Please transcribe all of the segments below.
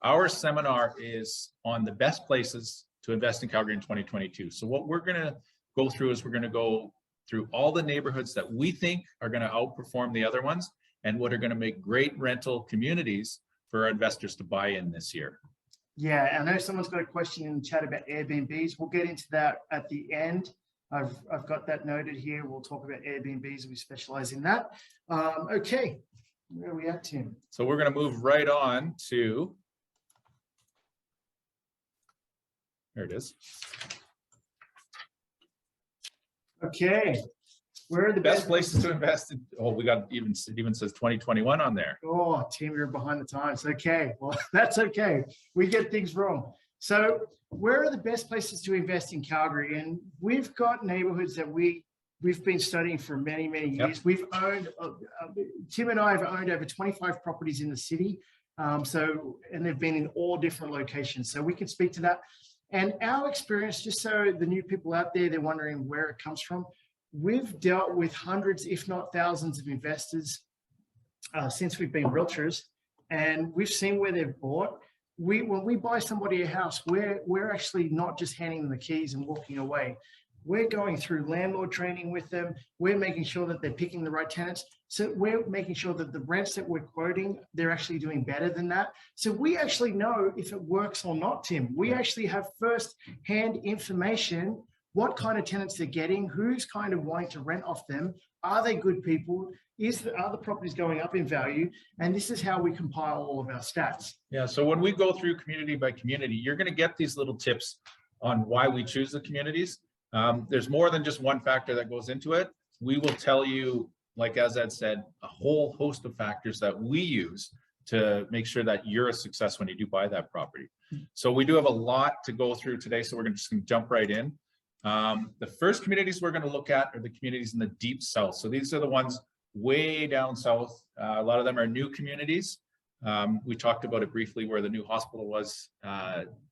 Our seminar is on the best places to invest in Calgary in 2022. So what we're going to go through is we're going to go through all the neighborhoods that we think are going to outperform the other ones and what are going to make great rental communities for our investors to buy in this year. Yeah, I know someone's got a question in the chat about Airbnbs. We'll get into that at the end. I've got that noted here. We'll talk about Airbnbs. We specialize in that. Okay, where are we at, Tim? So we're going to move right on to, there it is. Okay, where are the Best places to invest in? Oh, we got it even says 2021 on there. Oh, Tim, you're behind the times. Okay, well, that's okay. We get things wrong. So where are the best places to invest in Calgary? And we've got neighborhoods that we've been studying for many, many years. Yep. We've owned, Tim and I have owned over 25 properties in the city. And they've been in all different locations. So we can speak to that. And our experience, just so the new people out there, they're wondering where it comes from. We've dealt with hundreds, if not thousands of investors since we've been realtors, and we've seen where they've bought. When we buy somebody a house, we're actually not just handing them the keys and walking away. We're going through landlord training with them. We're making sure that they're picking the right tenants. So we're making sure that the rents that we're quoting, they're actually doing better than that. So we actually know if it works or not, Tim. We actually have first-hand information, what kind of tenants they're getting, who's kind of wanting to rent off them. Are they good people? Are the properties going up in value? And this is how we compile all of our stats. Yeah, so when we go through community by community, you're going to get these little tips on why we choose the communities. There's more than just one factor that goes into it. We will tell you, like Azad said, a whole host of factors that we use to make sure that you're a success when you do buy that property. So we do have a lot to go through today, so we're just going to jump right in. The first communities we're going to look at are the communities in the deep south. So these are the ones way down south. A lot of them are new communities. We talked about it briefly where the new hospital was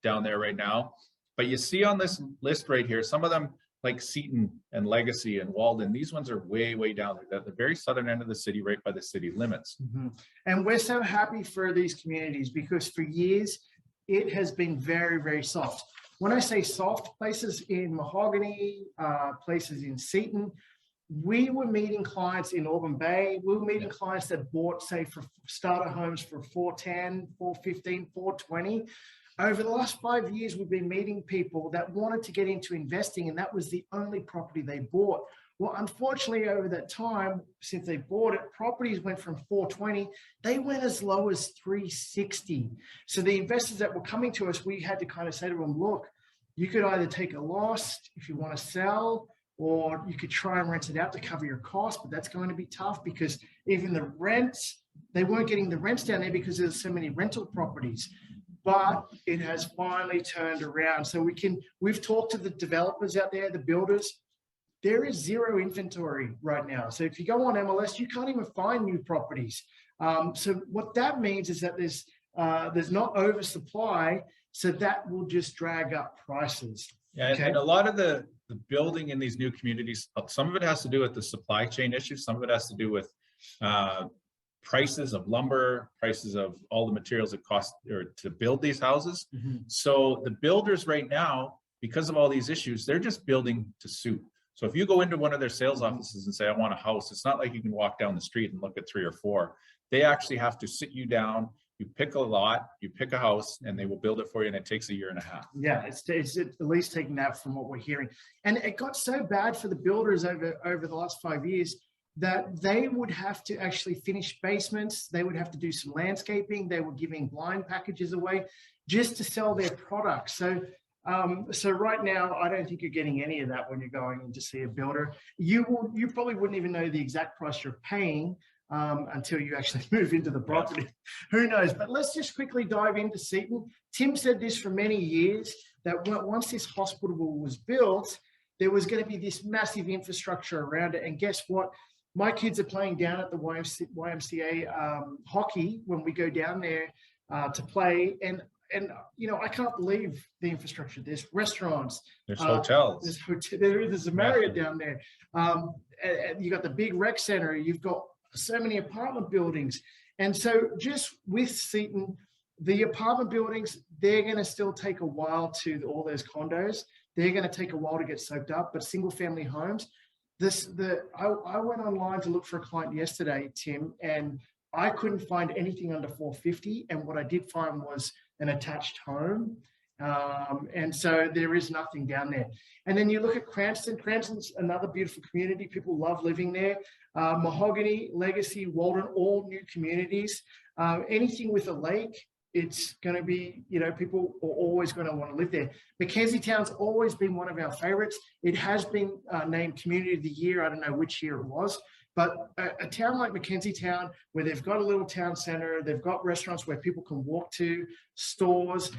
down there right now. But you see on this list right here, some of them like Seton and Legacy and Walden, these ones are way, way down there. They're at the very southern end of the city, right by the city limits. Mm-hmm. And we're so happy for these communities because for years, it has been very, very soft. When I say soft, places in Mahogany, places in Seton, we were meeting clients in Auburn Bay. We were meeting clients that bought, say, for starter homes for $410,000, $415,000, $420,000. Over the last 5 years, we've been meeting people that wanted to get into investing, and that was the only property they bought. Well, unfortunately, over that time, since they bought it, properties went from $420,000, they went as low as $360,000. So the investors that were coming to us, we had to kind of say to them, look, you could either take a loss if you want to sell, or you could try and rent it out to cover your costs, but that's going to be tough because even the rents, they weren't getting the rents down there because there's so many rental properties. But it has finally turned around. So we've talked to the developers out there, the builders. There is zero inventory right now. So if you go on MLS, you can't even find new properties. So what that means is that there's not oversupply, so that will just drag up prices. Yeah, okay. And a lot of the building in these new communities, some of it has to do with the supply chain issues. Some of it has to do with prices of lumber, prices of all the materials it costs to build these houses. Mm-hmm. So the builders right now, because of all these issues, they're just building to suit. So if you go into one of their sales offices and say, I want a house, it's not like you can walk down the street and look at 3 or 4. They actually have to sit you down, you pick a lot, you pick a house, and they will build it for you, and it takes 1.5 years. Yeah, it's at least taking that from what we're hearing. And it got so bad for the builders over the last 5 years that they would have to actually finish basements. They would have to do some landscaping. They were giving blind packages away just to sell their products. So right now, I don't think you're getting any of that when you're going in to see a builder. You probably wouldn't even know the exact price you're paying until you actually move into the property. Who knows? But let's just quickly dive into Seton. Tim said this for many years, that once this hospital was built, there was going to be this massive infrastructure around it. And guess what? My kids are playing down at the YMCA hockey when we go down there to play. And you know, I can't believe the infrastructure. There's restaurants. There's hotels. There's a Marriott down there. And you got the big rec center. You've got so many apartment buildings. And so just with Seton, The apartment buildings, they're going to still take a while to all those condos. They're going to take a while to get soaked up, but single family homes, I went online to look for a client yesterday, Tim, and I couldn't find anything under 450. And what I did find was an attached home. And so there is nothing down there. And then you look at Cranston. Cranston's another beautiful community. People love living there. Mahogany, Legacy, Walden, all new communities. Anything with a lake, it's going to be, people are always going to want to live there. Mackenzie Town's always been one of our favorites. It has been named Community of the Year. I don't know which year it was, but a town like Mackenzie Town, where they've got a little town center, they've got restaurants where people can walk to, stores,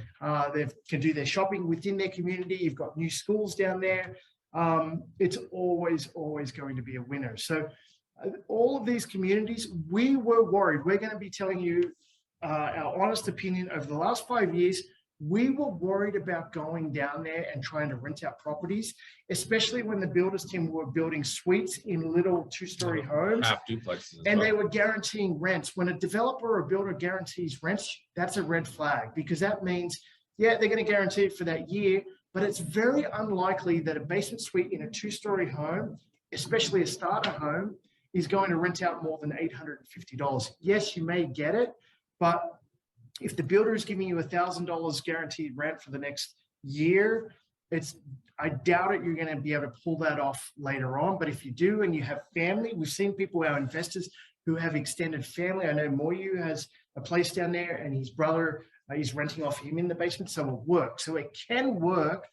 they can do their shopping within their community. You've got new schools down there. It's always going to be a winner. So all of these communities, we were worried. We're going to be telling you our honest opinion. Over the last 5 years, we were worried about going down there and trying to rent out properties, especially when the builders team were building suites in little two-story homes. Half duplexes. And they were guaranteeing rents. When a developer or a builder guarantees rents, that's a red flag, because that means, yeah, they're going to guarantee it for that year, but it's very unlikely that a basement suite in a two-story home, especially a starter home, is going to rent out more than $850. Yes, you may get it, but if the builder is giving you $1,000 guaranteed rent for the next year, I doubt it you're going to be able to pull that off later on. But if you do, and you have family, we've seen people, our investors, who have extended family. I know Moyu has a place down there, and his brother is renting off him in the basement, so it works. So it can work,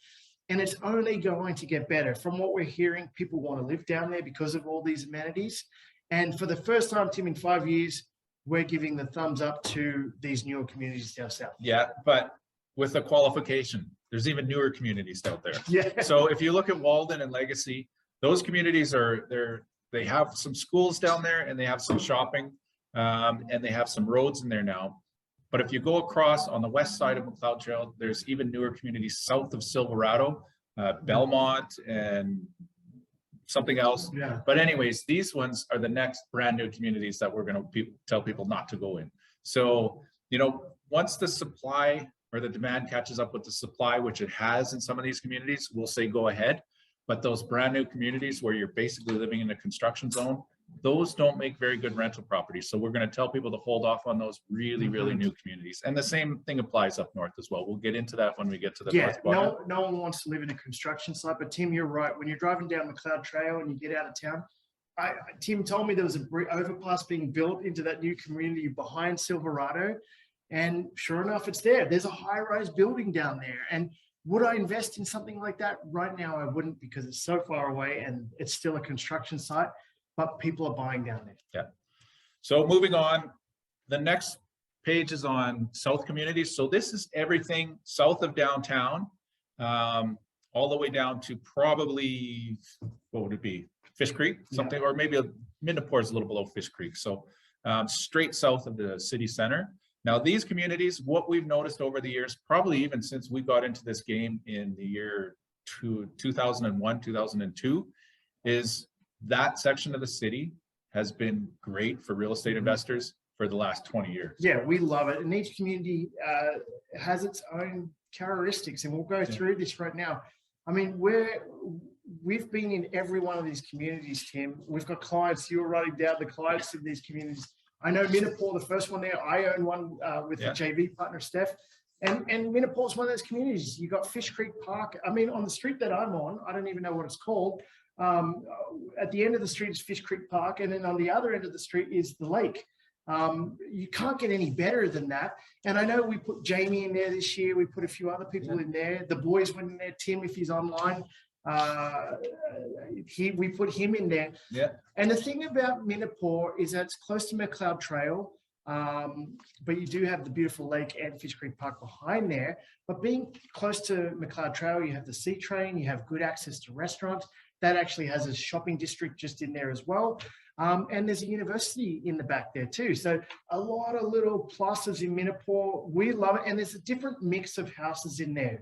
and it's only going to get better. From what we're hearing, people want to live down there because of all these amenities. And for the first time, Tim, in 5 years, we're giving the thumbs up to these newer communities down south. Yeah, but with a qualification, there's even newer communities out there. Yeah. So if you look at Walden and Legacy, those communities they have some schools down there, and they have some shopping, and they have some roads in there now. But if you go across on the west side of McLeod Trail, there's even newer communities south of Silverado, Belmont, and something else. Yeah. But anyways, these ones are the next brand new communities that we're going to tell people not to go in. So, once the supply or the demand catches up with the supply, which it has in some of these communities, we'll say go ahead. But those brand new communities where you're basically living in a construction zone, those don't make very good rental properties. So we're going to tell people to hold off on those really new communities. And the same thing applies up north as well. We'll get into that when we get to the north quadrant. No one wants to live in a construction site, but Tim, you're right. When you're driving down McLeod Trail and you get out of town, Tim told me there was an overpass being built into that new community behind Silverado, and sure enough, it's there. There's a high-rise building down there. And would I invest in something like that? Right now, I wouldn't, because it's so far away and it's still a construction site, but people are buying down there. Yeah. So moving on, the next page is on South communities. So this is everything south of downtown, all the way down to probably, what would it be? Fish Creek, something, or maybe Minnepour is a little below Fish Creek. So straight south of the city center. Now, these communities, what we've noticed over the years, probably even since we got into this game in the year 2001, 2002, is that section of the city has been great for real estate investors for the last 20 years. Yeah, we love it. And each community has its own characteristics, and we'll go through this right now. I mean, we've been in every one of these communities, Tim. We've got clients. You were writing down the clients in these communities. I know Minnepour, the first one there. I own one with the JV partner, Steph. And Minnepour's one of those communities. You got Fish Creek Park. I mean, on the street that I'm on, I don't even know what it's called. At the end of the street is Fish Creek Park, and then on the other end of the street is the lake. You can't get any better than that. And I know we put Jamie in there this year. We put a few other people in there. The boys went in there. Tim, if he's online, we put him in there. Yeah. And the thing about Minnepour is that it's close to McLeod Trail, but you do have the beautiful lake and Fish Creek Park behind there. But being close to McLeod Trail, you have the C train, you have good access to restaurants. That actually has a shopping district just in there as well. And there's a university in the back there too. So a lot of little pluses in Minnepour. We love it. And there's a different mix of houses in there.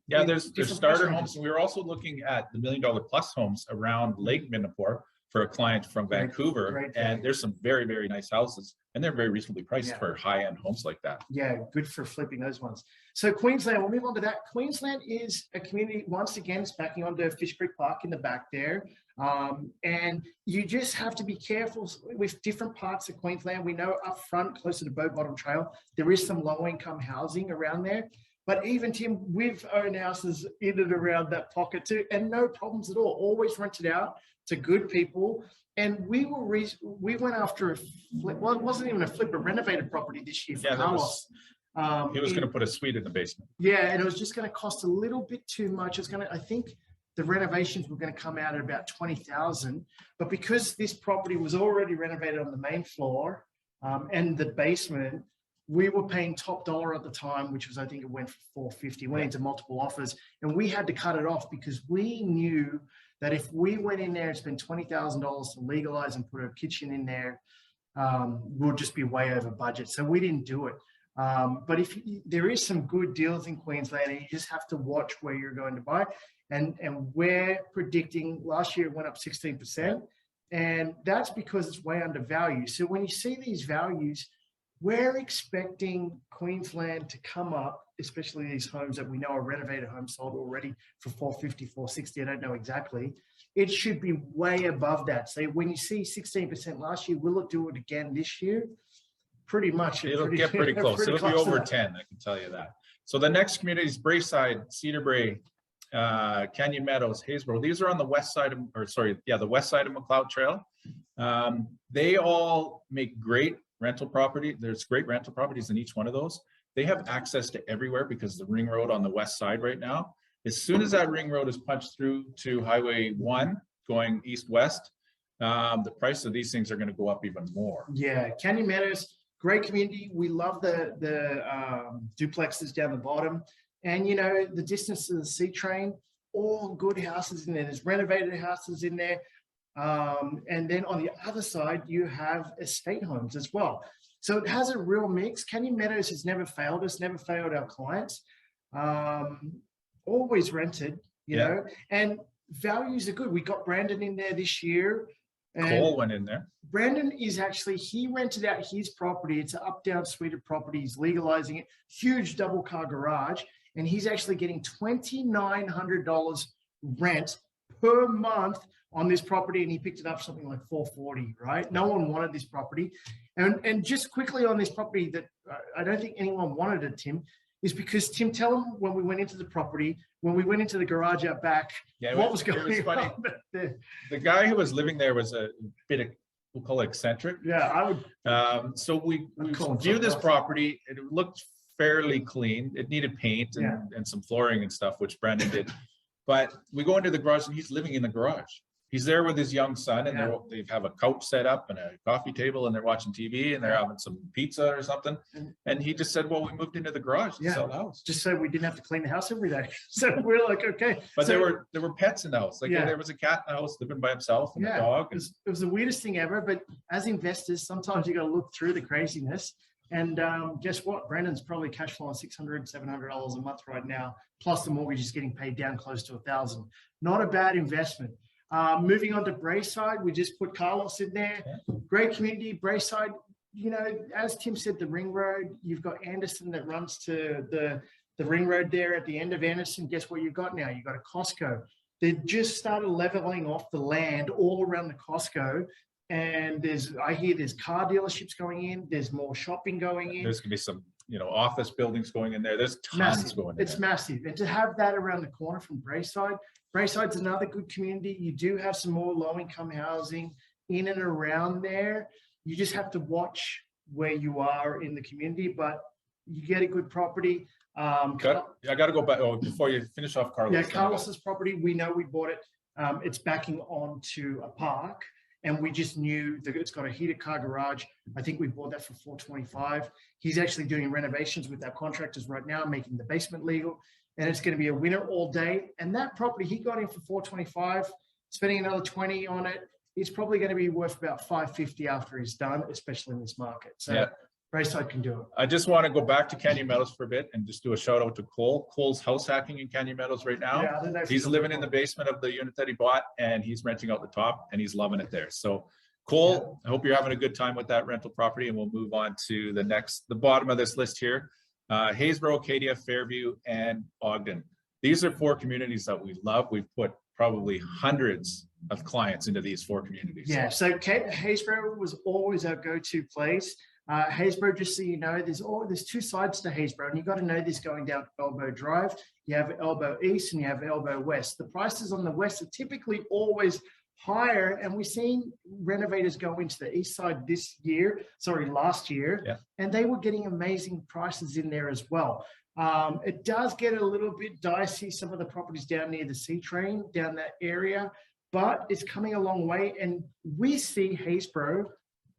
There's starter homes. We were also looking at the $1 million+ homes around Lake Minnepour for a client from Vancouver, great and value. there's some very, very nice houses, and they're very reasonably priced Yeah. for high-end homes like that. Yeah, good for flipping those ones. So Queensland, we'll move on to that. Queensland is a community, once again, it's backing onto Fish Creek Park in the back there. And you just have to be careful with different parts of Queensland. We know up front, closer to Boat Bottom Trail, there is some low-income housing around there. But even, Tim, we've owned houses in and around that pocket too, and no problems at all. Always rented out to good people. And we went after a flip. Well, it wasn't even a flip, a renovated property this year for Carlos. He was going to put a suite in the basement. Yeah, and it was just going to cost a little bit too much. It's going to, I think, the renovations were going to come out at about 20,000. But because this property was already renovated on the main floor and the basement, we were paying top dollar at the time, which was, I think it went for 450, went into multiple offers, and we had to cut it off because we knew that if we went in there and spent $20,000 to legalize and put a kitchen in there, we'll just be way over budget. So we didn't do it. But if there is some good deals in Queensland, and you just have to watch where you're going to buy. And we're predicting last year it went up 16%, and that's because it's way undervalued. So when you see these values, we're expecting Queensland to come up, especially these homes that we know are renovated homes sold already for 450, 460. I don't know exactly. It should be way above that. So when you see 16% last year, will it do it again this year? Pretty much. It'll get pretty close. It'll be over 10, I can tell you that. So the next communities, Braeside, Cedar Brae, Canyon Meadows, Haysboro. These are on the west side of, the west side of McLeod Trail. They all make great rental property. There's great rental properties in each one of those. They have access to everywhere because the ring road on the west side right now, as soon as that ring road is punched through to Highway 1 going east-west, the price of these things are going to go up even more. Yeah, Canyon Meadows, great community. We love the duplexes down the bottom. And, you know, the distance to the C train, all good houses in there. There's renovated houses in there. And then on the other side, you have estate homes as well. So it has a real mix. Canyon Meadows has never failed us, never failed our clients. Always rented, you know, and values are good. We got Brandon in there this year. And Cole went in there. Brandon is actually, he rented out his property. It's an up-down suite of property. He's legalizing it. Huge double car garage. And he's actually getting $2,900 rent per month on this property, and he picked it up something like $440, right? No one wanted this property. And just quickly on this property that I don't think anyone wanted it, Tim, is because, Tim, tell them when we went into the property, when we went into the garage out back, what was going on there? The guy who was living there was a bit of, we'll call it eccentric. Yeah, I would. So we viewed this property. It looked fairly clean. It needed paint and some flooring and stuff, which Brandon did. But we go into the garage and he's living in the garage. He's there with his young son, and they have a couch set up and a coffee table, and they're watching TV, and they're having some pizza or something. And he just said, well, we moved into the garage to sell the house. Just so we didn't have to clean the house every day. So we're like, okay. But there were pets in the house. Like there was a cat in the house living by himself and a dog. It was the weirdest thing ever. But as investors, sometimes you got to look through the craziness. And guess what? Brandon's probably cash flowing $600, $700 a month right now. Plus the mortgage is getting paid down close to $1,000. Not a bad investment. Moving on to Braeside, we just put Carlos in there. Great community, Braeside. You know, as Tim said, the ring road, you've got Anderson that runs to the ring road there at the end of Anderson. Guess what you've got now? You've got a Costco. They just started leveling off the land all around the Costco. And I hear there's car dealerships going in. There's more shopping going in. There's going to be some, office buildings going in there. There's tons going in. It's massive. And to have that around the corner from Braeside, Brayside's another good community. You do have some more low-income housing in and around there. You just have to watch where you are in the community, but you get a good property. I got to go back before you finish off Carlos. Yeah, Carlos's property, we know we bought it. It's backing onto a park, and we just knew that it's got a heated car garage. I think we bought that for $425. He's actually doing renovations with our contractors right now, making the basement legal. And it's going to be a winner all day. And that property he got in for $425, spending another $20 on it. It's probably going to be worth about $550 after he's done, especially in this market. So Braeside can do it. I just want to go back to Canyon Meadows for a bit and just do a shout out to Cole. Cole's house hacking in Canyon Meadows right now. Yeah, I don't know if He's living in the basement of the unit that he bought, and he's renting out the top, and he's loving it there. So Cole, I hope you're having a good time with that rental property, and we'll move on to the bottom of this list here. Haysboro, Acadia, Fairview, and Ogden. These are 4 communities that we love. We've put probably hundreds of clients into these 4 communities. Yeah, so Haysboro was always our go-to place. Haysboro, just so you know, there's 2 sides to Haysboro, and you've got to know this going down Elbow Drive. You have Elbow East and you have Elbow West. The prices on the west are typically always higher, and we've seen renovators go into the east side last year, and they were getting amazing prices in there as well. It does get a little bit dicey, some of the properties down near the C train, down that area, but it's coming a long way, and we see Haysboro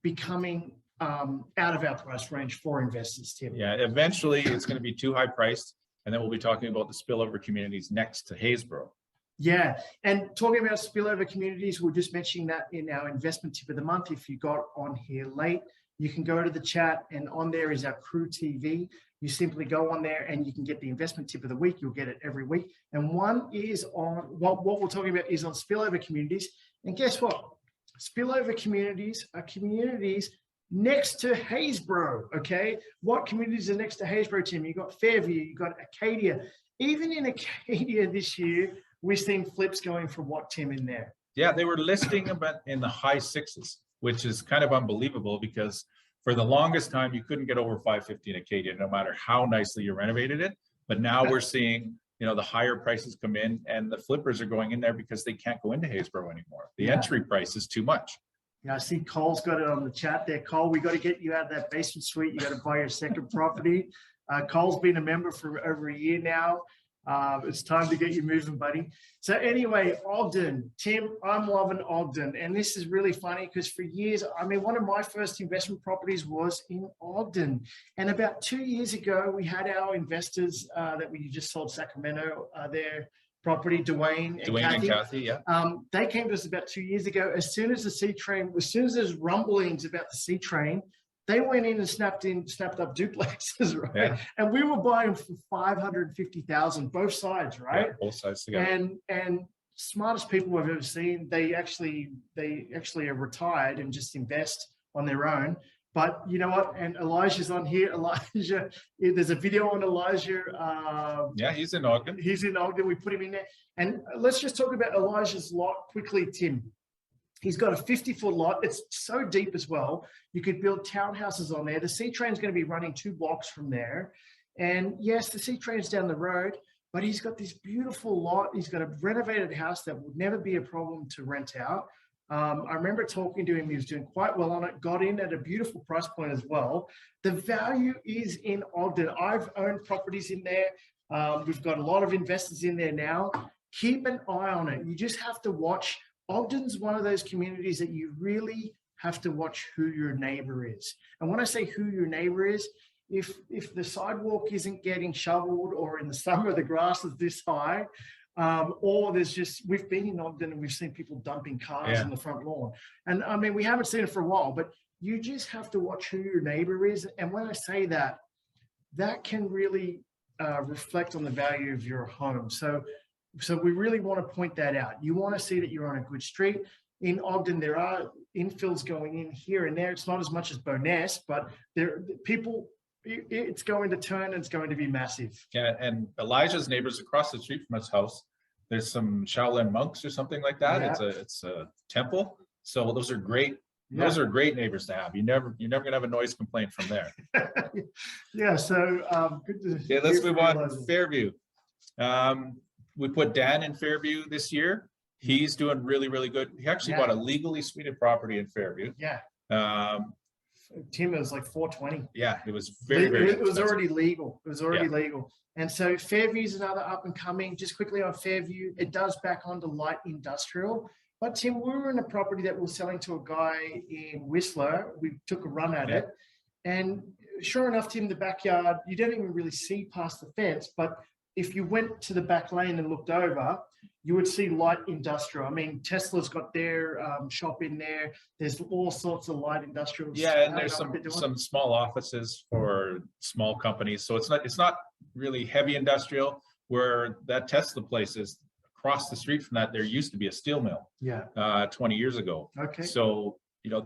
becoming out of our price range for investors, Tim. Yeah, eventually it's going to be too high priced, and then we'll be talking about the spillover communities next to Haysboro. Yeah, and talking about spillover communities, we're just mentioning that in our investment tip of the month. If you got on here late, you can go to the chat, and on there is our crew TV. You simply go on there and you can get the investment tip of the week. You'll get it every week. And one is on what we're talking about is on spillover communities. And guess what? Spillover communities are communities next to Haysboro. Okay, what communities are next to Haysboro, Tim? You got Fairview, you got Acadia. Even in Acadia this year, we've seen flips going for what, Tim, in there? Yeah, they were listing about in the high 6s, which is kind of unbelievable because for the longest time you couldn't get over 550 in Acadia, no matter how nicely you renovated it. But now we're seeing, you know, the higher prices come in, and the flippers are going in there because they can't go into Haysboro anymore. The entry price is too much. Yeah, I see Cole's got it on the chat there. Cole, we got to get you out of that basement suite. You got to buy your second property. Cole's been a member for over a year now. It's time to get you moving, buddy. So anyway, Ogden, Tim, I'm loving Ogden. And this is really funny because for years, I mean, one of my first investment properties was in Ogden. And about 2 years ago, we had our investors that we just sold Sacramento, their property, Dwayne and Kathy. Yeah. They came to us about 2 years ago. As soon as there's rumblings about the C train, they went in and snapped up duplexes, right? Yeah. And we were buying for $550,000, both sides, right? Yeah, both sides together. And smartest people I've ever seen, they actually are retired and just invest on their own. But you know what? And Elijah's on here. Elijah, there's a video on Elijah. Yeah, he's in Ogden. He's in Ogden. We put him in there. And let's just talk about Elijah's lot quickly, Tim. He's got a 50-foot lot. It's so deep as well. You could build townhouses on there. The C train is going to be running 2 blocks from there. And yes, the C train's down the road, but he's got this beautiful lot. He's got a renovated house that would never be a problem to rent out. I remember talking to him. He was doing quite well on it, got in at a beautiful price point as well. The value is in Ogden. I've owned properties in there. We've got a lot of investors in there now. Keep an eye on it. You just have to watch. Ogden's one of those communities that you really have to watch who your neighbor is. And when I say who your neighbor is, if the sidewalk isn't getting shoveled, or in the summer the grass is this high, or we've been in Ogden and we've seen people dumping cars in the front lawn. And I mean, we haven't seen it for a while, but you just have to watch who your neighbor is. And when I say that, that can really reflect on the value of your home. So we really want to point that out. You want to see that you're on a good street. In Ogden, there are infills going in here and there. It's not as much as Bowness, but it's going to turn and it's going to be massive. Yeah, and Elijah's neighbors across the street from his house, there's some Shaolin monks or something like that. Yeah. It's a temple. So those are great. Yeah. Those are great neighbors to have. You're never gonna have a noise complaint from there. Yeah. So good to. Yeah. Let's move on to Fairview. We put Dan in Fairview this year. He's doing really, really good. He actually bought a legally suited property in Fairview. Yeah. Tim, it was like $420. Yeah, it was very, very expensive. It was already legal. It was already legal. And so Fairview is another up and coming. Just quickly on Fairview, it does back onto light industrial. But Tim, we were in a property that we're selling to a guy in Whistler. We took a run at it. And sure enough, Tim, the backyard, you don't even really see past the fence, but if you went to the back lane and looked over, you would see light industrial. I mean, Tesla's got their shop in there. There's all sorts of light industrial. Yeah, and there's some small offices for small companies. So it's not really heavy industrial. Where that Tesla place is across the street from that, there used to be a steel mill. Yeah. 20 years ago. Okay. So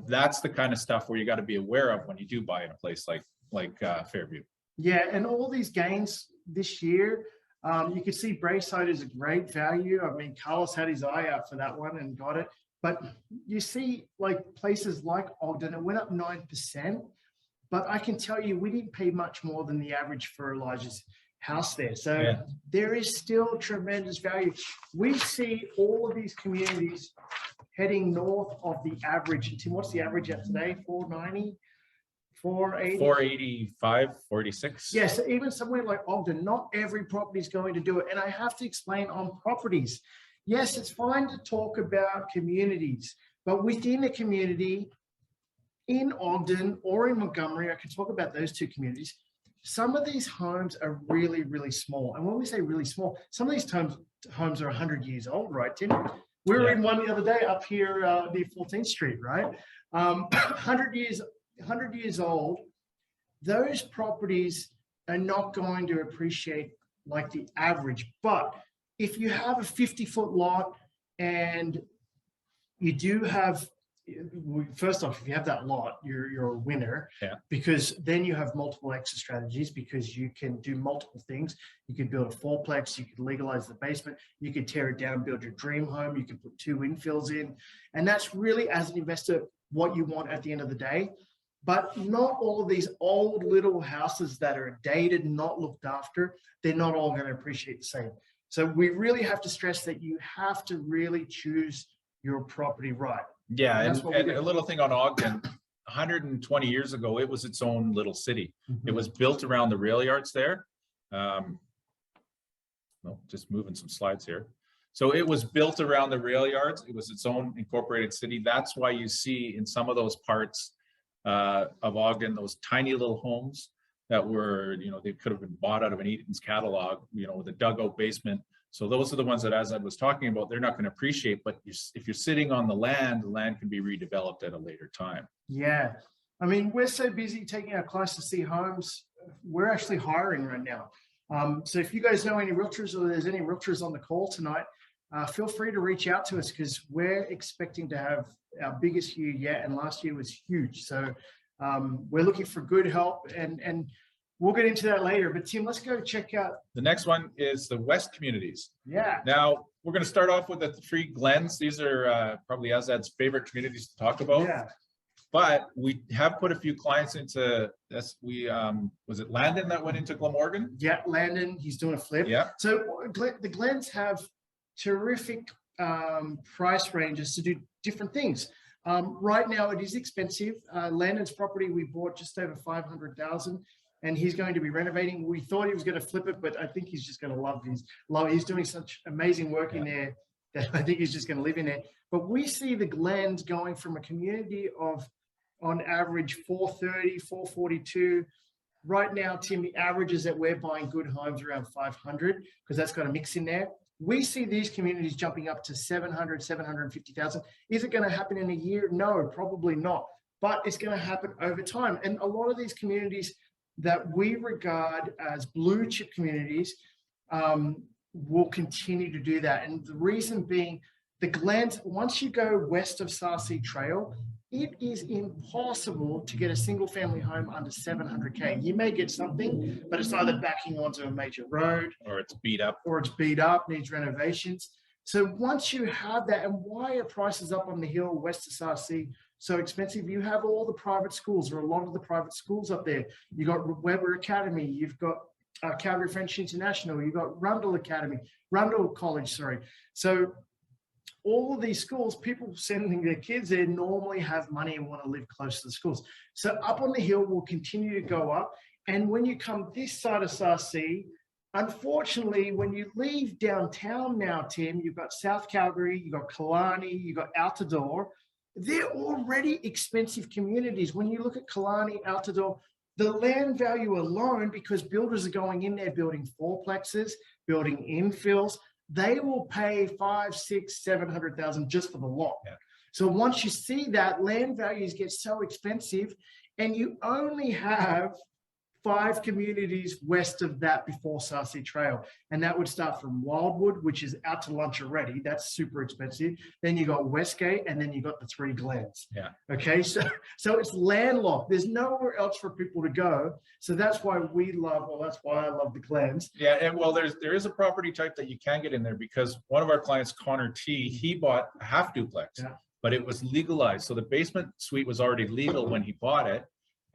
that's the kind of stuff where you got to be aware of when you do buy in a place like Fairview. Yeah, and all these gains this year. You can see Braeside is a great value. I mean, Carlos had his eye out for that one and got it. But you see, like places like Ogden, it went up 9%. But I can tell you, we didn't pay much more than the average for Elijah's house there. So Yeah. there is still tremendous value. We see all of these communities heading north of the average. Tim, what's the average at today? 490? 480? 485, 46. Yes, even somewhere like Ogden, not every property is going to do it. And I have to explain on properties. Yes, it's fine to talk about communities, but within a community in Ogden or in Montgomery, I can talk about those two communities. Some of these homes are really, really small. And when we say really small, some of these homes are 100 years old, right, Tim? We were in one the other day up here near 14th Street, right? 100 years old. Those properties are not going to appreciate like the average. But if you have a 50-foot lot and you do have, first off, if you have that lot, you're a winner. Yeah. Because then you have multiple exit strategies because you can do multiple things. You could build a fourplex, you could legalize the basement, you could tear it down and build your dream home, you can put 2 infills in. And that's really, as an investor, what you want at the end of the day. But not all of these old little houses that are dated, not looked after, they're not all going to appreciate the same. So we really have to stress that you have to really choose your property right. Yeah, and a little thing on Ogden, 120 years ago, it was its own little city. Mm-hmm. It was built around the rail yards there. Just moving some slides here. So it was built around the rail yards. It was its own incorporated city. That's why you see in some of those parts of Ogden, those tiny little homes that were, they could have been bought out of an Eaton's catalog, with a dugout basement. So those are the ones that Azad was talking about. They're not going to appreciate, but if you're sitting on the land can be redeveloped at a later time. Yeah. I mean, we're so busy taking our clients to see homes. We're actually hiring right now. So if you guys know any realtors or there's any realtors on the call tonight, feel free to reach out to us because we're expecting to have our biggest year yet. And last year was huge. So we're looking for good help and we'll get into that later. But Tim, let's go check out. The next one is the West communities. Yeah. Now we're going to start off with the 3 Glens. These are probably Azad's favorite communities to talk about. Yeah. But we have put a few clients into this. Was it Landon that went into Glamorgan? Yeah, Landon, he's doing a flip. Yeah. So the Glens have terrific price ranges to do different things. Right now it is expensive. Landon's property we bought just over $500,000 and he's going to be renovating. We thought he was going to flip it, but I think he's just going to love he's doing such amazing work in there that I think he's just going to live in there. But we see the Glens going from a community of on average 430, 442. Right now, Tim, the average is that we're buying good homes around 500 because that's got a mix in there. We see these communities jumping up to 700, 750,000. Is it going to happen in a year? No, probably not. But it's going to happen over time. And a lot of these communities that we regard as blue chip communities will continue to do that. And the reason being, the Glens, once you go west of Sarcee Trail, it is impossible to get a single family home under 700K. You may get something, but it's either backing onto a major road or it's beat up, needs renovations. So once you have that, and why are prices up on the hill west of Sarcee so expensive? You have all the private schools, or a lot of the private schools up there. You got Weber Academy, you've got Calgary French International, you've got Rundle College, sorry. So all of these schools, people sending their kids there normally have money and want to live close to the schools. So up on the hill will continue to go up. And when you come this side of Sarcee, unfortunately, when you leave downtown now, Tim, you've got South Calgary, you've got Killarney, you've got Altadore. They're already expensive communities. When you look at Killarney, Altadore, The land value alone, because builders are going in there building fourplexes, building infills, they will pay 5, 6, 700,000 just for the lot. Yeah. So once you see that, land values get so expensive, and you only have 5 communities west of that before Sarcee Trail. And that would start from Wildwood, which is out to lunch already. That's super expensive. Then you got Westgate, and then you got the 3 Glens. Yeah. Okay. So it's landlocked. There's nowhere else for people to go. So that's why that's why I love the Glens. Yeah. And well, there is a property type that you can get in there, because one of our clients, Connor T, he bought a half duplex, but it was legalized. So the basement suite was already legal when he bought it.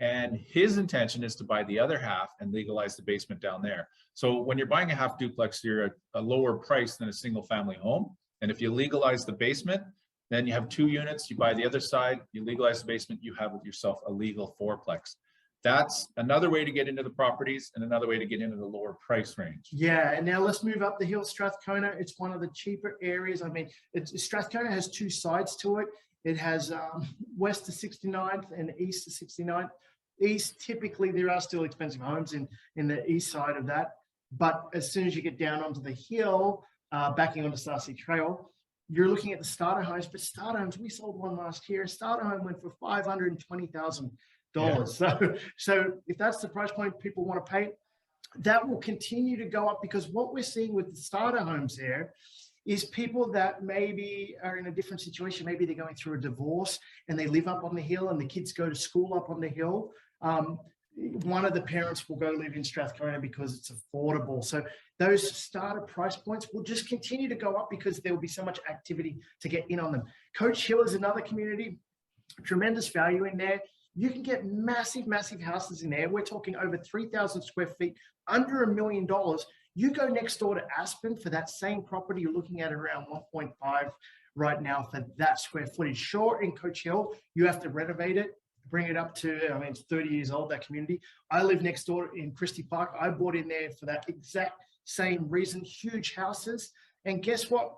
And his intention is to buy the other half and legalize the basement down there. So when you're buying a half duplex, you're at a lower price than a single family home. And if you legalize the basement, then you have 2 units, you buy the other side, you legalize the basement, you have with yourself a legal fourplex. That's another way to get into the properties and another way to get into the lower price range. Yeah, and now let's move up the hill. Strathcona, it's one of the cheaper areas. I mean, Strathcona has 2 sides to it. It has west to 69th and east to 69th. East, typically there are still expensive homes in the east side of that. But as soon as you get down onto the hill, backing onto Sarcee Trail, you're looking at the starter homes. But starter homes, we sold one last year. A starter home went for $520,000. Yeah. So if that's the price point people want to pay, that will continue to go up, because what we're seeing with the starter homes there is people that maybe are in a different situation. Maybe they're going through a divorce and they live up on the hill, and the kids go to school up on the hill. One of the parents will go live in Strathcona because it's affordable. So those starter price points will just continue to go up, because there will be so much activity to get in on them. Coach Hill is another community, tremendous value in there. You can get massive, massive houses in there. We're talking over 3,000 square feet, under $1 million. You go next door to Aspen for that same property, you're looking at around 1.5 right now for that square footage. Sure, in Coach Hill, you have to renovate it, bring it up to, I mean, it's 30 years old, that community. I live next door in Christie Park. I bought in there for that exact same reason, huge houses. And guess what?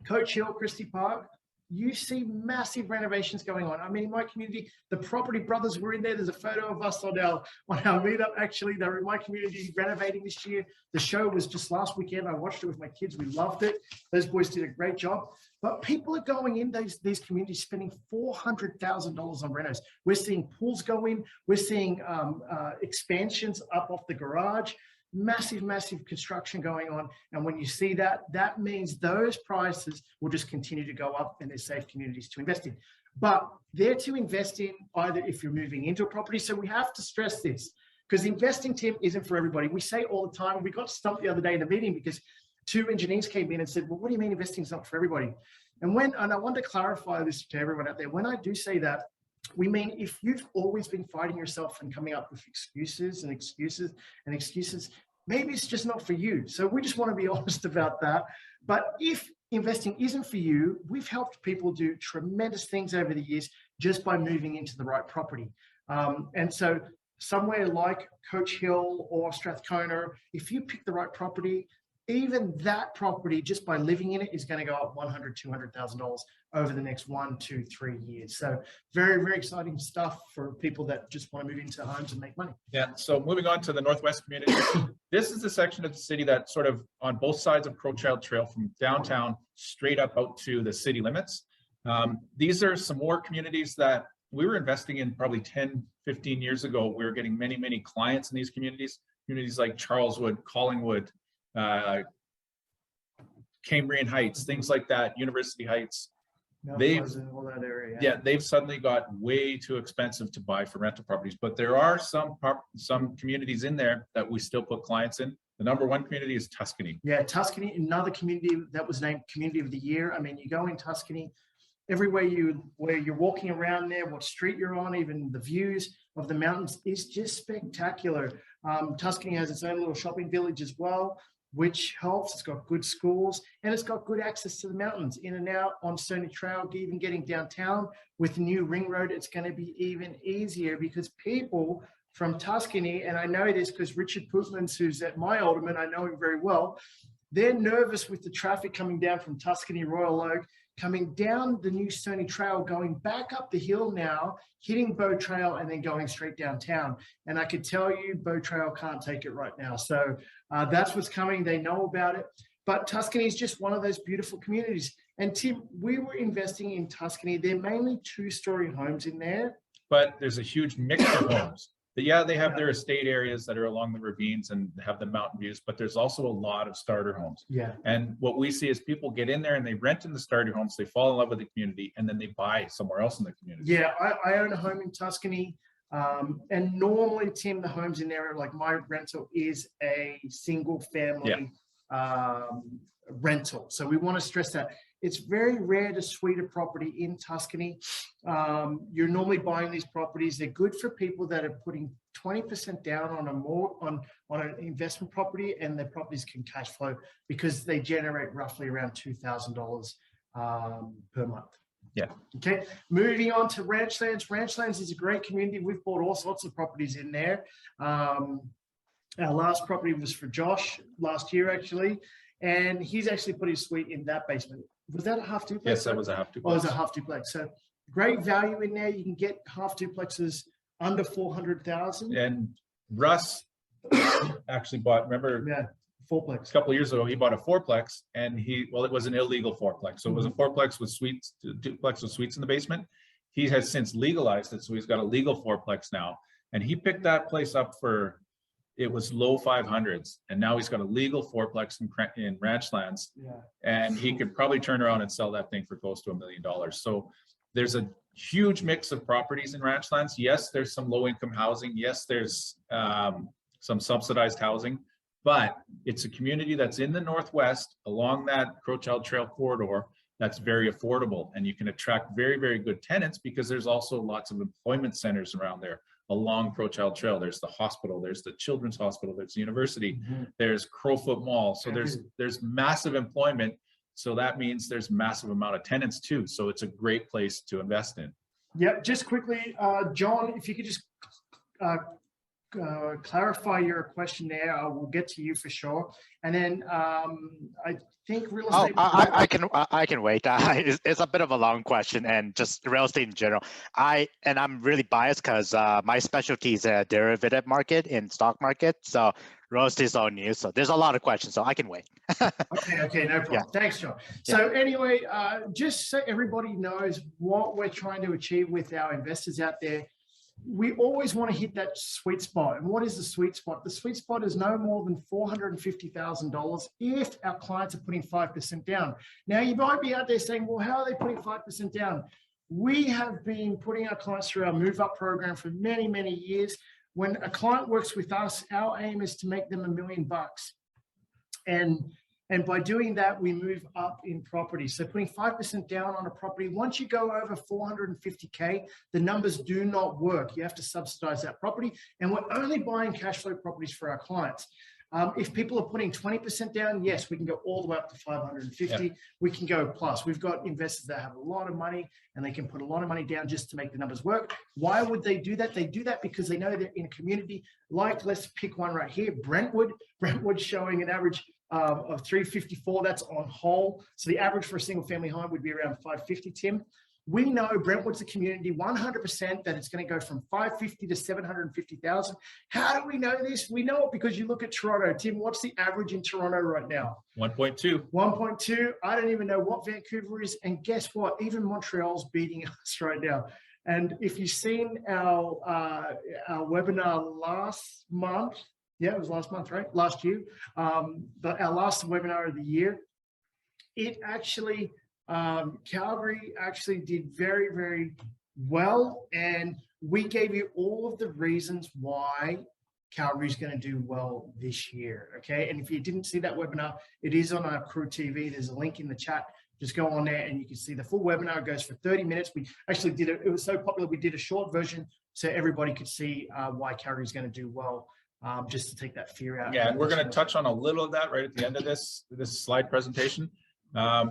Coach Hill, Christie Park, you see massive renovations going on. I mean, in my community, the Property Brothers were in there. There's a photo of us on our meetup. Actually, they're in my community renovating this year. The show was just last weekend. I watched it with my kids. We loved it. Those boys did a great job. But people are going in these communities spending $400,000 on renos. We're seeing pools go in. We're seeing expansions up off the garage. Massive, massive construction going on. And when you see that, that means those prices will just continue to go up, and they're safe communities to invest in. But they're to invest in either if you're moving into a property. So we have to stress this, because investing, Tim, isn't for everybody. We say all the time. We got stumped the other day in the meeting because 2 engineers came in and said, well, what do you mean investing is not for everybody? And I want to clarify this to everyone out there. When I do say that, we mean if you've always been fighting yourself and coming up with excuses, maybe it's just not for you. So we just want to be honest about that. But if investing isn't for you, we've helped people do tremendous things over the years just by moving into the right property. And so somewhere like Coach Hill or Strathcona, if you pick the right property, even that property, just by living in it, is going to go up $100,000, $200,000 over the next 1, 2, 3 years. So very, very exciting stuff for people that just want to move into homes and make money. Yeah. So moving on to the Northwest community, this is the section of the city that's sort of on both sides of Crowchild Trail, from downtown straight up out to the city limits. These are some more communities that we were investing in probably 10, 15 years ago. We were getting many, many clients in these communities like Charleswood, Collingwood, Cambrian Heights, things like that, University Heights. They've suddenly got way too expensive to buy for rental properties, but there are some communities in there that we still put clients in. The number one community is Tuscany. Yeah, Tuscany, another community that was named Community of the Year. I mean, you go in Tuscany, everywhere where you're walking around there, what street you're on, even the views of the mountains is just spectacular. Tuscany has its own little shopping village as well, which helps. It's got good schools, and it's got good access to the mountains, in and out on Stony Trail. Even getting downtown with the new ring road, it's going to be even easier, because people from Tuscany, and I know this because Richard Pootmans, who's at my alderman, I know him very well, they're nervous with the traffic coming down from Tuscany, Royal Oak, coming down the new Stony Trail, going back up the hill now, hitting Bow Trail, and then going straight downtown. And I could tell you Bow Trail can't take it right now. So that's what's coming. They know about it. But Tuscany is just one of those beautiful communities. And Tim, we were investing in Tuscany. They're mainly two-story homes in there. But there's a huge mix of homes. Yeah, they have their estate areas that are along the ravines and have the mountain views, but there's also a lot of starter homes. Yeah. And what we see is people get in there and they rent in the starter homes, they fall in love with the community, and then they buy somewhere else in the community. Yeah, I own a home in Tuscany. And normally, Tim, the homes in there, like my rental is a single family rental. So we want to stress that. It's very rare to suite a property in Tuscany. You're normally buying these properties. They're good for people that are putting 20% down on an investment property, and their properties can cash flow because they generate roughly around $2,000 per month. Yeah. Okay. Moving on to Ranchlands. Ranchlands is a great community. We've bought all sorts of properties in there. Our last property was for Josh last year, actually. And he's actually put his suite in that basement. Was that a half duplex? Yes, that was a half duplex. Oh, it was a half duplex. So great value in there. You can get half duplexes under 400,000. And Russ actually bought, remember, fourplex. a couple of years ago, he bought a fourplex, and it was an illegal fourplex. So it was a fourplex with suites, duplex with suites in the basement. He has since legalized it. So he's got a legal fourplex now. And he picked that place up for, it was low 500s, and now he's got a legal fourplex in Ranchlands, and he could probably turn around and sell that thing for close to $1 million. So there's a huge mix of properties in Ranchlands. Yes, there's some low-income housing. Yes, there's some subsidized housing, but it's a community that's in the Northwest along that Crowchild Trail corridor that's very affordable, and you can attract very, very good tenants because there's also lots of employment centers around there. Along Crowchild Trail, there's the hospital, there's the children's hospital, there's the university, there's Crowfoot Mall. So there's massive employment. So that means there's massive amount of tenants too. So it's a great place to invest in. Yep. Just quickly, John, if you could just clarify your question there, I will get to you for sure. And then I think real estate. I can wait. It's a bit of a long question, and just real estate in general. I'm really biased because my specialty is a derivative market in stock market. So real estate is all new. So there's a lot of questions. So I can wait. Okay, no problem. Yeah. Thanks, John. So anyway, just so everybody knows what we're trying to achieve with our investors out there. We always want to hit that sweet spot. And what is the sweet spot? The sweet spot is no more than $450,000 if our clients are putting 5% down. Now, you might be out there saying, well, how are they putting 5% down? We have been putting our clients through our move up program for many, many years. When a client works with us, our aim is to make them $1 million. And by doing that, we move up in property. So putting 5% down on a property, once you go over 450K, the numbers do not work. You have to subsidize that property. And we're only buying cash flow properties for our clients. If people are putting 20% down, yes, we can go all the way up to 550. Yep. We can go plus. We've got investors that have a lot of money and they can put a lot of money down just to make the numbers work. Why would they do that? They do that because they know they're in a community like, let's pick one right here, Brentwood. Brentwood's showing an average of 354. That's on whole. So the average for a single family home would be around 550, Tim. We know Brentwood's a community 100% that it's going to go from 550 to 750,000. How do we know this? We know it because you look at Toronto. Tim, what's the average in Toronto right now? 1.2. 1.2. I don't even know what Vancouver is. And guess what? Even Montreal's beating us right now. And if you've seen our webinar last month, yeah, it was last month, right? Last year. But our last webinar of the year, it actually, Calgary actually did very, very well. And we gave you all of the reasons why Calgary's going to do well this year. Okay. And if you didn't see that webinar, it is on our Crew TV. There's a link in the chat. Just go on there and you can see the full webinar. It goes for 30 minutes. We actually did it. It was so popular. We did a short version so everybody could see why Calgary's going to do well. Just to take that fear out. Yeah, and we're going to touch on a little of that right at the end of this slide presentation.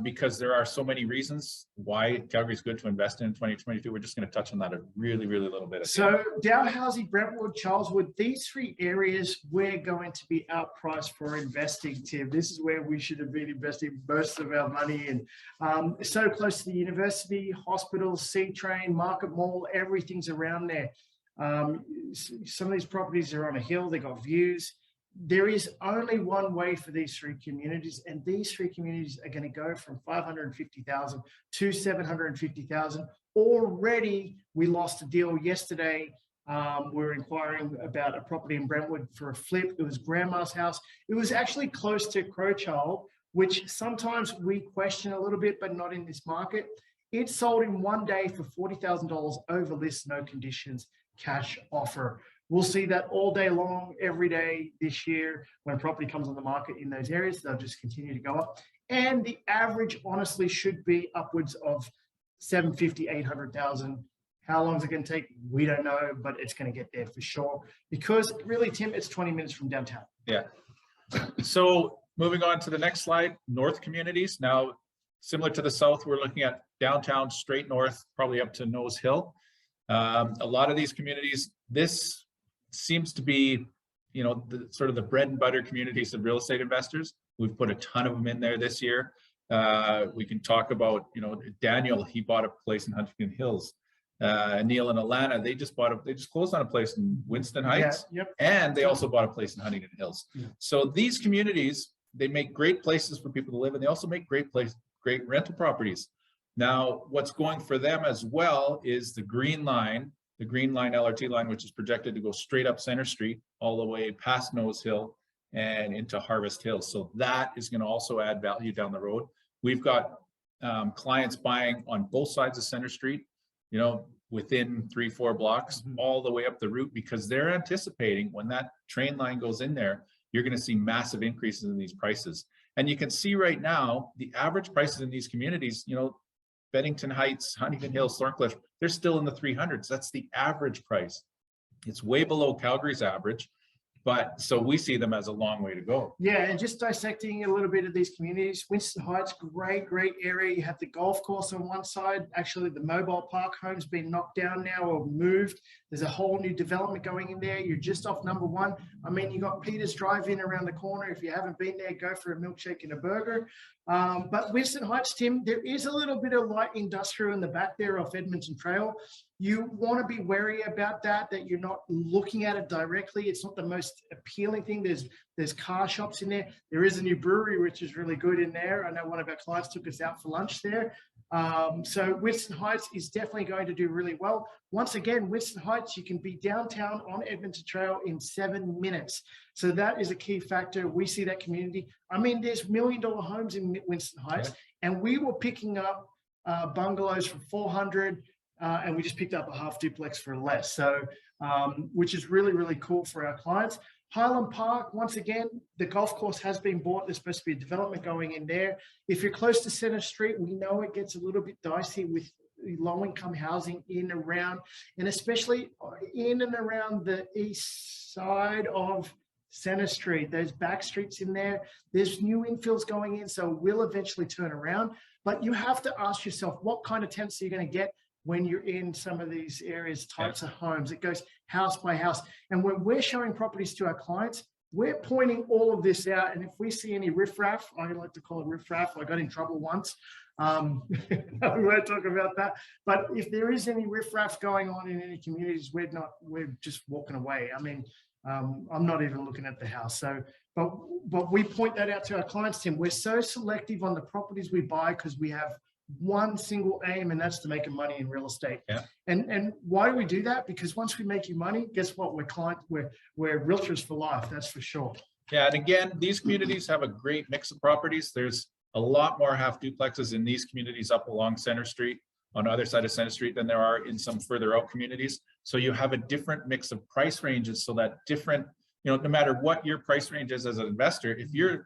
because there are so many reasons why Calgary is good to invest in 2022. We're just going to touch on that a really, really little bit. So Dalhousie, Brentwood, Charleswood, these three areas, we're going to be outpriced for investing, Tim. This is where we should have been investing most of our money in. So close to the university, hospitals, C train, Market Mall, everything's around there. Some of these properties are on a hill, they got views. There is only one way for these three communities, and these three communities are going to go from 550,000 to 750,000. Already, we lost a deal yesterday. We're inquiring about a property in Brentwood for a flip. It was grandma's house. It was actually close to Crowchild, which sometimes we question a little bit, but not in this market. It sold in one day for $40,000 over list, no conditions, cash offer. We'll see that all day long, every day this year. When property comes on the market in those areas, they'll just continue to go up. And the average, honestly, should be upwards of 750, 800,000. How long is it going to take? We don't know, but it's going to get there for sure. Because really, Tim, it's 20 minutes from downtown. Yeah. So moving on to the next slide, north communities. Now, similar to the south, we're looking at downtown, straight north, probably up to Nose Hill. A lot of these communities, this seems to be, you know, the sort of the bread and butter communities of real estate investors. We've put a ton of them in there this year. We can talk about, you know, Daniel, he bought a place in Huntington Hills. Neil and Alana, they just closed on a place in Winston Heights. Yeah, yep. And they also bought a place in Huntington Hills. Yeah. So these communities, they make great places for people to live, and they also make great rental properties. Now, what's going for them as well is the Green Line LRT line, which is projected to go straight up Center Street, all the way past Nose Hill and into Harvest Hill. So that is going to also add value down the road. We've got clients buying on both sides of Center Street, you know, within 3-4 blocks, all the way up the route, because they're anticipating when that train line goes in there, you're going to see massive increases in these prices. And you can see right now, the average prices in these communities, you know, Bennington Heights, Huntington Hills, Thorncliffe, they're still in the 300s. That's the average price. It's way below Calgary's average, but so we see them as a long way to go. Yeah, and just dissecting a little bit of these communities, Winston Heights, great area. You have the golf course on one side. Actually, the mobile park home's been knocked down now or moved. There's a whole new development going in there. You're just off number one. I mean, you got Peter's Drive-In around the corner. If you haven't been there, go for a milkshake and a burger. But Winston Heights, Tim, there is a little bit of light industrial in the back there off Edmonton Trail. You want to be wary about that you're not looking at it directly. It's not the most appealing thing. There's car shops in there. There is a new brewery, which is really good in there. I know one of our clients took us out for lunch there. So Winston Heights is definitely going to do really well. Once again, Winston Heights, you can be downtown on Edmonton Trail in 7 minutes. So that is a key factor. We see that community. I mean, there's $1 million homes in Winston Heights, and we were picking up bungalows for 400, and we just picked up a half duplex for less. So, which is really cool for our clients. Highland Park, once again, the golf course has been bought. There's supposed to be a development going in there. If you're close to Center Street, we know it gets a little bit dicey with low-income housing in, around, and especially in and around the east side of Center Street. There's back streets in there. There's new infills going in, so it will eventually turn around. But you have to ask yourself, what kind of tenants are you going to get when you're in some of these areas, types of homes? It goes house by house. And when we're showing properties to our clients, we're pointing all of this out. And if we see any riffraff, I like to call it riffraff. I got in trouble once. We won't talk about that. But if there is any riffraff going on in any communities, we're just walking away. I mean, I'm not even looking at the house. So, but we point that out to our clients, Tim. We're so selective on the properties we buy because we have one single aim, and that's to make money in real estate. Yeah. And why do we do that? Because once we make you money, guess what? We're realtors for life. That's for sure. Yeah, and again, these communities have a great mix of properties. There's a lot more half duplexes in these communities up along Center Street, on the other side of Center Street, than there are in some further out communities. So you have a different mix of price ranges, so that different, you know, no matter what your price range is as an investor, if your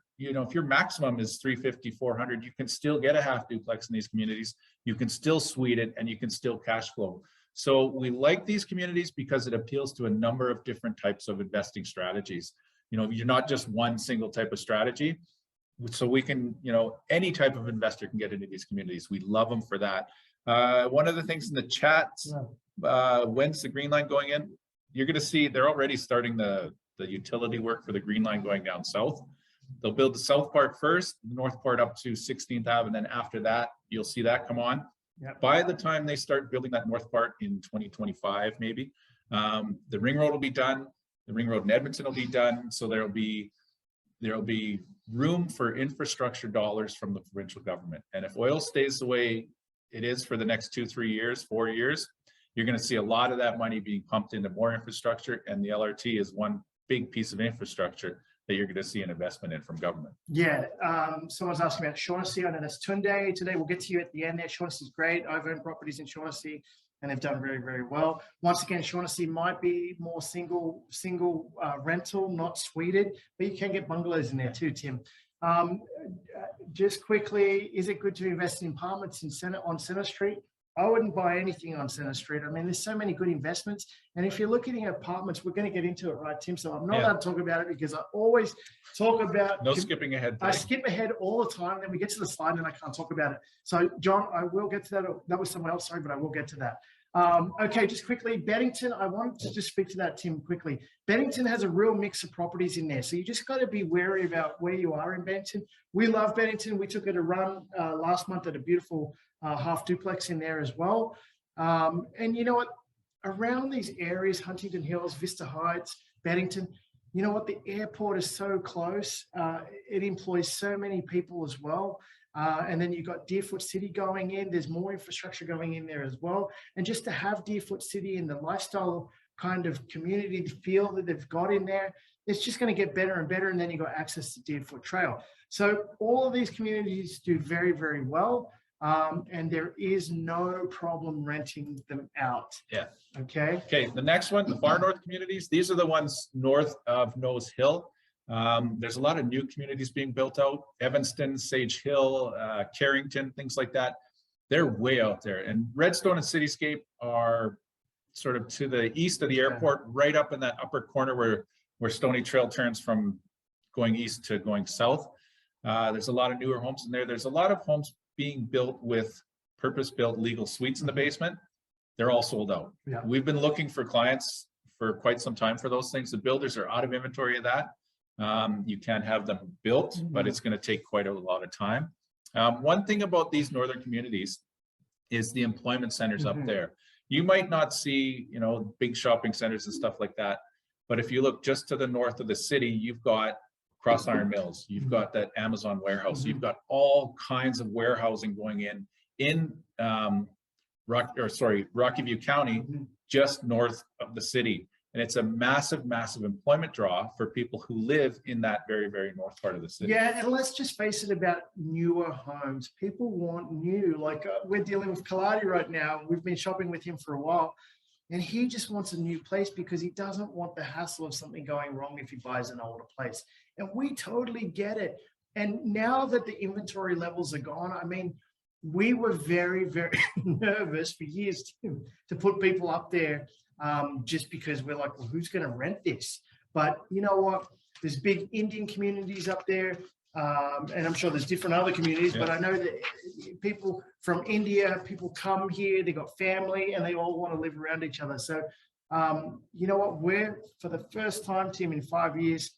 maximum is 350, 400, you can still get a half duplex in these communities. You can still suite it, and you can still cash flow. So we like these communities because it appeals to a number of different types of investing strategies. You know, you're not just one single type of strategy. So we can, any type of investor can get into these communities. We love them for that. One of the things in the chats, when's the green line going in? You're going to see they're already starting the utility work for the green line going down south. They'll build the south part first, the north part up to 16th Ave, and then after that, you'll see that come on. Yep. By the time they start building that north part in 2025, maybe, the ring road will be done. The ring road in Edmonton will be done. So there'll be room for infrastructure dollars from the provincial government. And if oil stays the way it is for the next 2, 3 years, 4 years, you're going to see a lot of that money being pumped into more infrastructure. And the LRT is one big piece of infrastructure that you're going to see an investment in from government. Yeah, someone's asking about Shaughnessy. I know that's Tunde today. We'll get to you at the end there. Shaughnessy's great. I've owned properties in Shaughnessy and they've done very, very well. Once again, Shaughnessy might be more single rental, not suited, but you can get bungalows in there too, Tim. Just quickly, is it good to invest in apartments on Centre Street? I wouldn't buy anything on Centre Street. I mean, there's so many good investments. And if you're looking at apartments, we're going to get into it, right, Tim? So I'm not allowed to talk about it because I always talk about... No skipping ahead. I skip ahead all the time. Then we get to the slide and I can't talk about it. So, John, I will get to that. That was someone else, sorry, but I will get to that. Okay, just quickly, Beddington, I wanted to just speak to that, Tim, quickly. Beddington has a real mix of properties in there. So you just got to be wary about where you are in Beddington. We love Beddington. We took it a run last month at a beautiful half duplex in there as well. And you know what? Around these areas, Huntington Hills, Vista Heights, Beddington, you know what? The airport is so close. It employs so many people as well. And then you've got Deerfoot City going in. There's more infrastructure going in there as well. And just to have Deerfoot City and the lifestyle kind of community feel that they've got in there, it's just going to get better and better. And then you've got access to Deerfoot Trail. So all of these communities do very, very well. And there is no problem renting them out. Yeah. Okay. Okay. The next one, the far north communities. These are the ones north of Nose Hill. There's a lot of new communities being built out. Evanston, Sage Hill, Carrington, things like that. They're way out there. And Redstone and Cityscape are sort of to the east of the airport, right up in that upper corner where Stony Trail turns from going east to going south. There's a lot of newer homes in there. There's a lot of homes being built with purpose-built legal suites in the basement. They're all sold out. Yeah. We've been looking for clients for quite some time for those things. The builders are out of inventory of that. You can have them built, but it's going to take quite a lot of time. One thing about these northern communities is the employment centers up there. You might not see, big shopping centers and stuff like that. But if you look just to the north of the city, you've got Cross Iron Mills, you've got that Amazon warehouse, you've got all kinds of warehousing going in Rocky View County, just north of the city. And it's a massive, massive employment draw for people who live in that very, very north part of the city. Yeah, and let's just face it about newer homes. People want new. Like we're dealing with Kaladi right now. We've been shopping with him for a while. And he just wants a new place because he doesn't want the hassle of something going wrong if he buys an older place. And we totally get it. And now that the inventory levels are gone, I mean, we were very, very nervous for years to put people up there just because we're like, well, who's going to rent this? But you know what? There's big Indian communities up there. And I'm sure there's different other communities, but I know that people from India, people come here, they got family and they all want to live around each other. So, you know what, we're for the first time, Tim, in 5 years,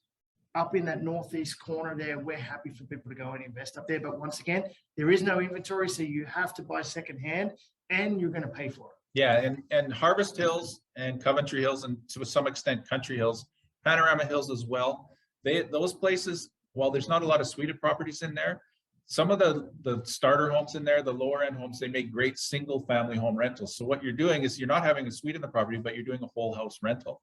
up in that northeast corner there, we're happy for people to go and invest up there. But once again, there is no inventory, so you have to buy secondhand and you're going to pay for it. Yeah, and Harvest Hills and Coventry Hills, and to some extent Country Hills, Panorama Hills as well, those places, while there's not a lot of suited properties in there, some of the starter homes in there, the lower end homes, they make great single family home rentals. So what you're doing is you're not having a suite in the property, but you're doing a whole house rental.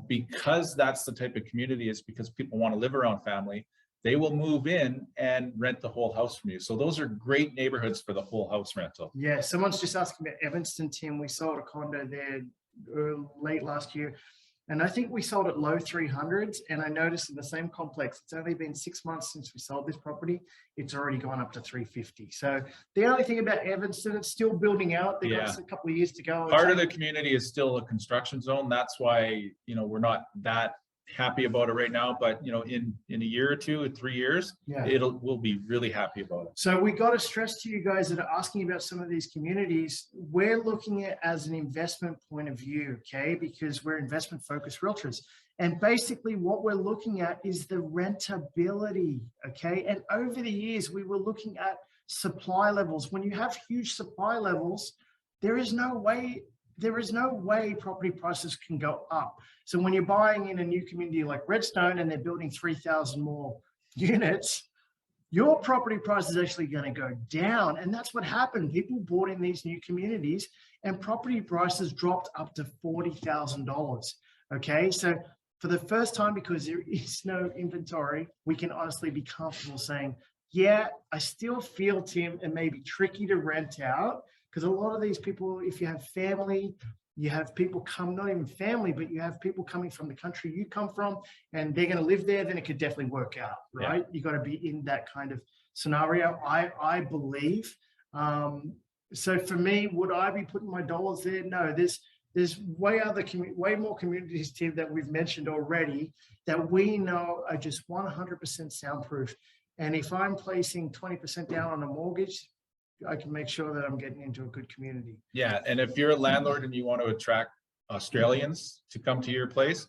Because that's the type of community, is because people want to live around family, they will move in and rent the whole house from you. So those are great neighborhoods for the whole house rental. Yeah, someone's just asking about Evanston, Tim. We sold a condo there late last year. And I think we sold at low 300s. And I noticed in the same complex, it's only been 6 months since we sold this property. It's already gone up to 350. So the only thing about Evanston, it's still building out. They've got a couple of years to go. Part of the community is still a construction zone. That's why, we're not that happy about it right now, but in a year or two or 3 years, Yeah. we'll be really happy about it. So we got to stress to you guys that are asking about some of these communities, we're looking at as an investment point of view, okay? Because we're investment focused realtors. And basically what we're looking at is the rentability, okay? And over the years, we were looking at supply levels. When you have huge supply levels, there is no way property prices can go up. So when you're buying in a new community like Redstone and they're building 3,000 more units, your property price is actually going to go down. And that's what happened. People bought in these new communities and property prices dropped up to $40,000. Okay. So for the first time, because there is no inventory, we can honestly be comfortable saying, yeah, I still feel, Tim, it may be tricky to rent out because a lot of these people, if you have family, you have people come, not even family, but you have people coming from the country you come from and they're going to live there, then it could definitely work out, right? Yeah. You got to be in that kind of scenario, I believe. So for me, would I be putting my dollars there? No, there's way more communities, Tim, that we've mentioned already that we know are just 100% soundproof. And if I'm placing 20% down on a mortgage, I can make sure that I'm getting into a good community. Yeah, and if you're a landlord and you want to attract Australians to come to your place,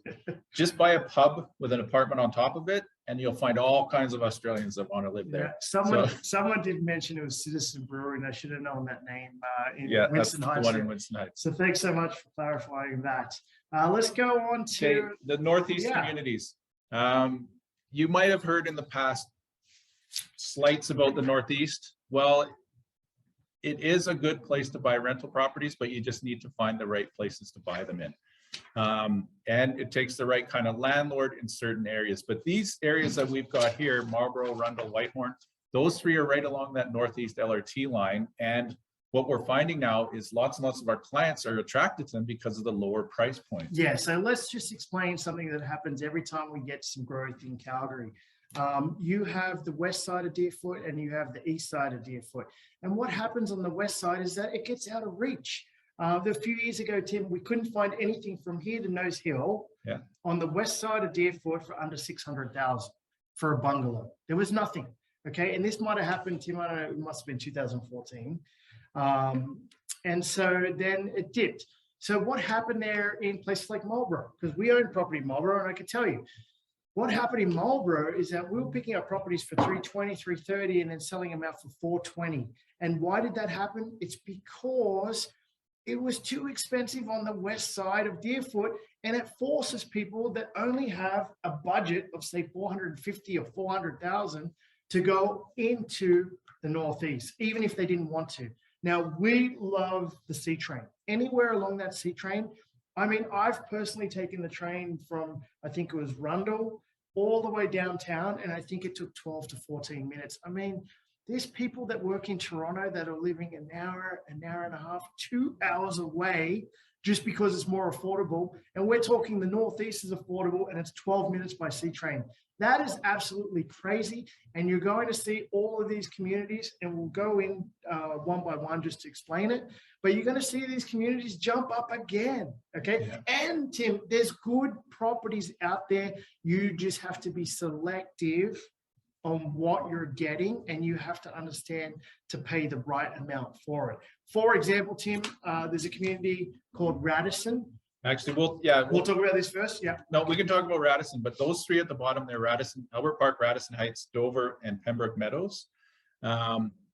just buy a pub with an apartment on top of it, and you'll find all kinds of Australians that want to live there. Yeah, someone did mention it was Citizen Brewery, and I should have known that name. Yeah, that's the one in Winston Heights. So thanks so much for clarifying that. Let's go on to the Northeast communities. You might have heard in the past slights about the Northeast. Well, it is a good place to buy rental properties, but you just need to find the right places to buy them in. And it takes the right kind of landlord in certain areas. But these areas that we've got here, Marlborough, Rundle, Whitehorn, those three are right along that Northeast LRT line. And what we're finding now is lots and lots of our clients are attracted to them because of the lower price point. Yeah, so let's just explain something that happens every time we get some growth in Calgary. You have the west side of Deerfoot and you have the east side of Deerfoot. And what happens on the west side is that it gets out of reach. A few years ago, Tim, we couldn't find anything from here to Nose Hill on the west side of Deerfoot for under 600,000 for a bungalow. There was nothing. Okay. And this might have happened, Tim, I don't know, it must have been 2014. And so then it dipped. So what happened there in places like Marlborough? Because we own property in Marlborough, and I can tell you, what happened in Marlborough is that we were picking up properties for 320, 330, and then selling them out for 420. And why did that happen? It's because it was too expensive on the west side of Deerfoot, and it forces people that only have a budget of say 450 or 400,000 to go into the Northeast, even if they didn't want to. Now, we love the C train. Anywhere along that C train, I mean, I've personally taken the train from, I think it was Rundle, all the way downtown, and I think it took 12 to 14 minutes. I mean, there's people that work in Toronto that are living an hour and a half, 2 hours away just because it's more affordable. And we're talking the Northeast is affordable and it's 12 minutes by C train. That is absolutely crazy. And you're going to see all of these communities, and we'll go in one by one just to explain it. But you're going to see these communities jump up again. Okay. Yeah. And Tim, there's good properties out there. You just have to be selective on what you're getting, and you have to understand to pay the right amount for it. For example, Tim, there's a community called Radisson. Actually, we'll talk about this first. Yeah. No, we can talk about Radisson, but those three at the bottom there, Radisson, Albert Park, Radisson Heights, Dover, and Pembroke Meadows.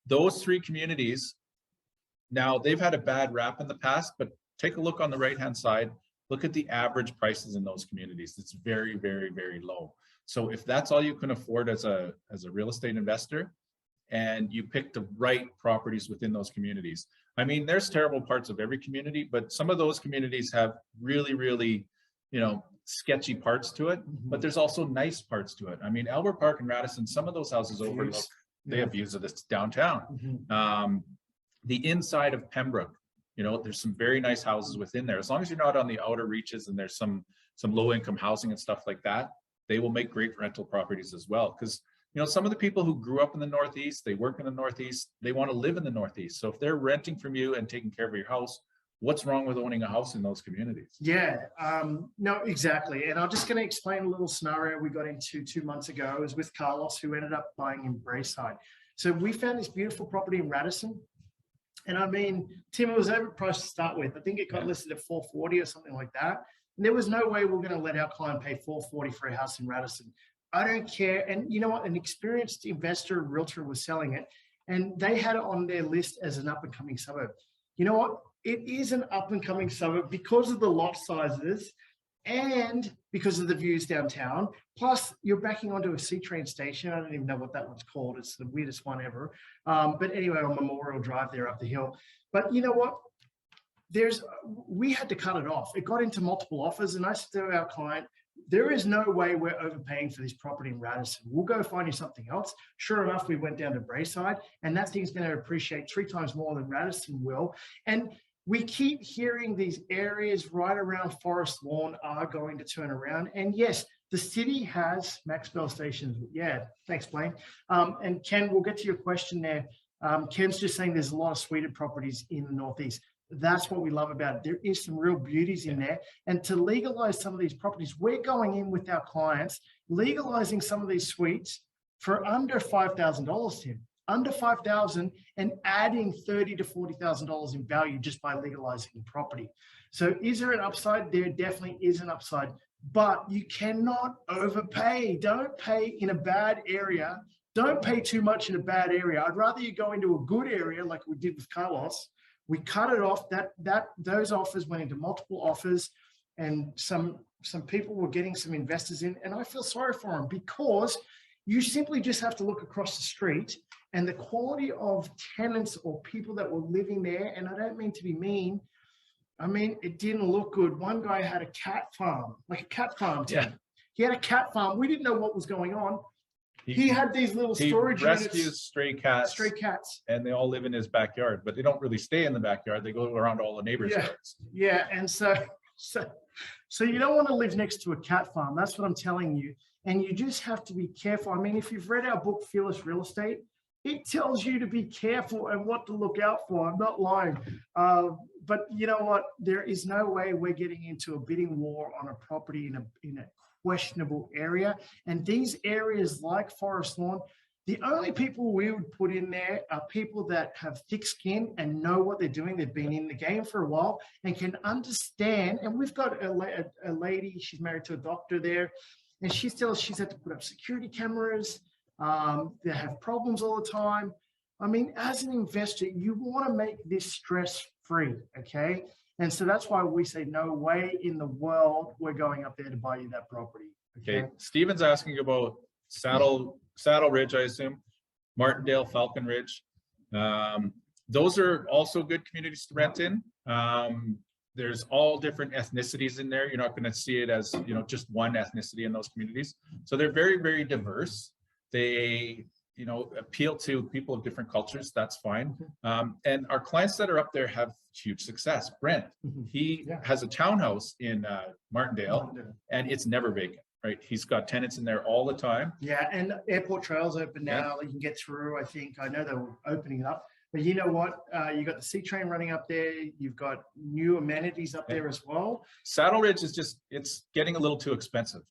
Those three communities, now they've had a bad rap in the past, but take a look on the right-hand side. Look at the average prices in those communities. It's very, very, very low. So if that's all you can afford as a real estate investor, and you pick the right properties within those communities. I mean, there's terrible parts of every community, but some of those communities have really, really, sketchy parts to it, but there's also nice parts to it. I mean, Albert Park and Radisson, some of those houses overlook, they have views of this downtown. The inside of Pembroke, there's some very nice houses within there. As long as you're not on the outer reaches and there's some low income housing and stuff like that, they will make great rental properties as well. Because some of the people who grew up in the Northeast, they work in the Northeast, they want to live in the Northeast. So if they're renting from you and taking care of your house, what's wrong with owning a house in those communities? Yeah, no, exactly. And I'm just going to explain a little scenario we got into 2 months ago. It was with Carlos, who ended up buying in Braeside. So we found this beautiful property in Radisson. And I mean, Tim, it was overpriced to start with. I think it got listed at 440 or something like that. And there was no way we're going to let our client pay 440 for a house in Radisson. I don't care. And you know what? An experienced investor, realtor was selling it, and they had it on their list as an up and coming suburb. You know what? It is an up and coming suburb because of the lot sizes and because of the views downtown. Plus, you're backing onto a C train station. I don't even know what that one's called. It's the weirdest one ever. But anyway, on Memorial Drive there up the hill. But you know what? We had to cut it off. It got into multiple offers, and I said to our client, there is no way we're overpaying for this property in Radisson. We'll go find you something else. Sure enough, we went down to Braeside, and that thing's going to appreciate 3 times more than Radisson will. And we keep hearing these areas right around Forest Lawn are going to turn around. And yes, the city has Maxwell stations. Yeah, thanks, Blaine. And Ken, we'll get to your question there. Ken's just saying there's a lot of suited properties in the Northeast. That's what we love about it. There is some real beauties in there. And to legalize some of these properties, we're going in with our clients, legalizing some of these suites for under $5,000, Tim. Under $5,000 and adding $30,000 to $40,000 in value just by legalizing the property. So is there an upside? There definitely is an upside, but you cannot overpay. Don't pay in a bad area. Don't pay too much in a bad area. I'd rather you go into a good area like we did with Carlos. We cut it off. Those offers went into multiple offers, and some people were getting some investors in, and I feel sorry for them because you simply just have to look across the street and the quality of tenants or people that were living there. And I don't mean to be mean. I mean, it didn't look good. One guy had a cat farm, like a cat farm. Yeah. He had a cat farm. We didn't know what was going on. He had these little storage units. He rescues stray cats. And they all live in his backyard, but they don't really stay in the backyard. They go around all the neighbors' yards. Yeah, and so you don't want to live next to a cat farm. That's what I'm telling you. And you just have to be careful. I mean, if you've read our book, Fearless Real Estate, it tells you to be careful and what to look out for. I'm not lying. But you know what? There is no way we're getting into a bidding war on a property in a questionable area. And these areas like Forest Lawn, the only people we would put in there are people that have thick skin and know what they're doing. They've been in the game for a while and can understand. And we've got a lady, she's married to a doctor there, and she tells she's had to put up security cameras. They have problems all the time. I mean, as an investor, you want to make this stress-free, okay? And so that's why we say, no way in the world we're going up there to buy you that property. Okay. Steven's asking about Saddle Ridge, I assume, Martindale, Falcon Ridge. Those are also good communities to rent in. There's all different ethnicities in there. You're not going to see it as, just one ethnicity in those communities. So they're very, very diverse. They, appeal to people of different cultures. That's fine. And our clients that are up there have huge success. Brent, he has a townhouse in Martindale, and it's never vacant, right? He's got tenants in there all the time. Yeah, and Airport Trail's open now. You can get through, I think. I know they're opening it up. But you know what? You got the C train running up there. You've got new amenities up there as well. Saddle Ridge is it's getting a little too expensive.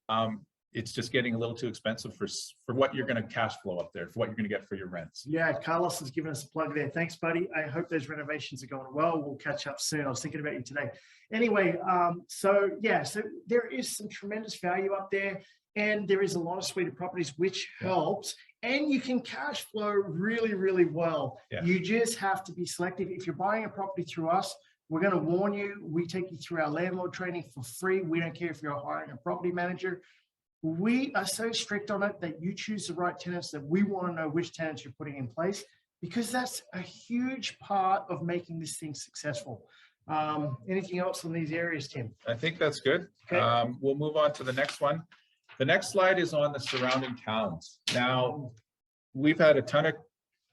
It's just getting a little too expensive for what you're going to cash flow up there, for what you're going to get for your rents. Yeah, Carlos has given us a plug there. Thanks, buddy. I hope those renovations are going well. We'll catch up soon. I was thinking about you today. Anyway, so there is some tremendous value up there, and there is a lot of suited properties, which helps. And you can cash flow really, really well. Yeah. You just have to be selective. If you're buying a property through us, we're going to warn you. We take you through our landlord training for free. We don't care if you're hiring a property manager. We are so strict on it that you choose the right tenants, that we want to know which tenants you're putting in place, because that's a huge part of making this thing successful. Anything else on these areas, Tim? I think that's good. Okay. We'll move on to the next one. The next slide is on the surrounding towns. Now, we've had a ton of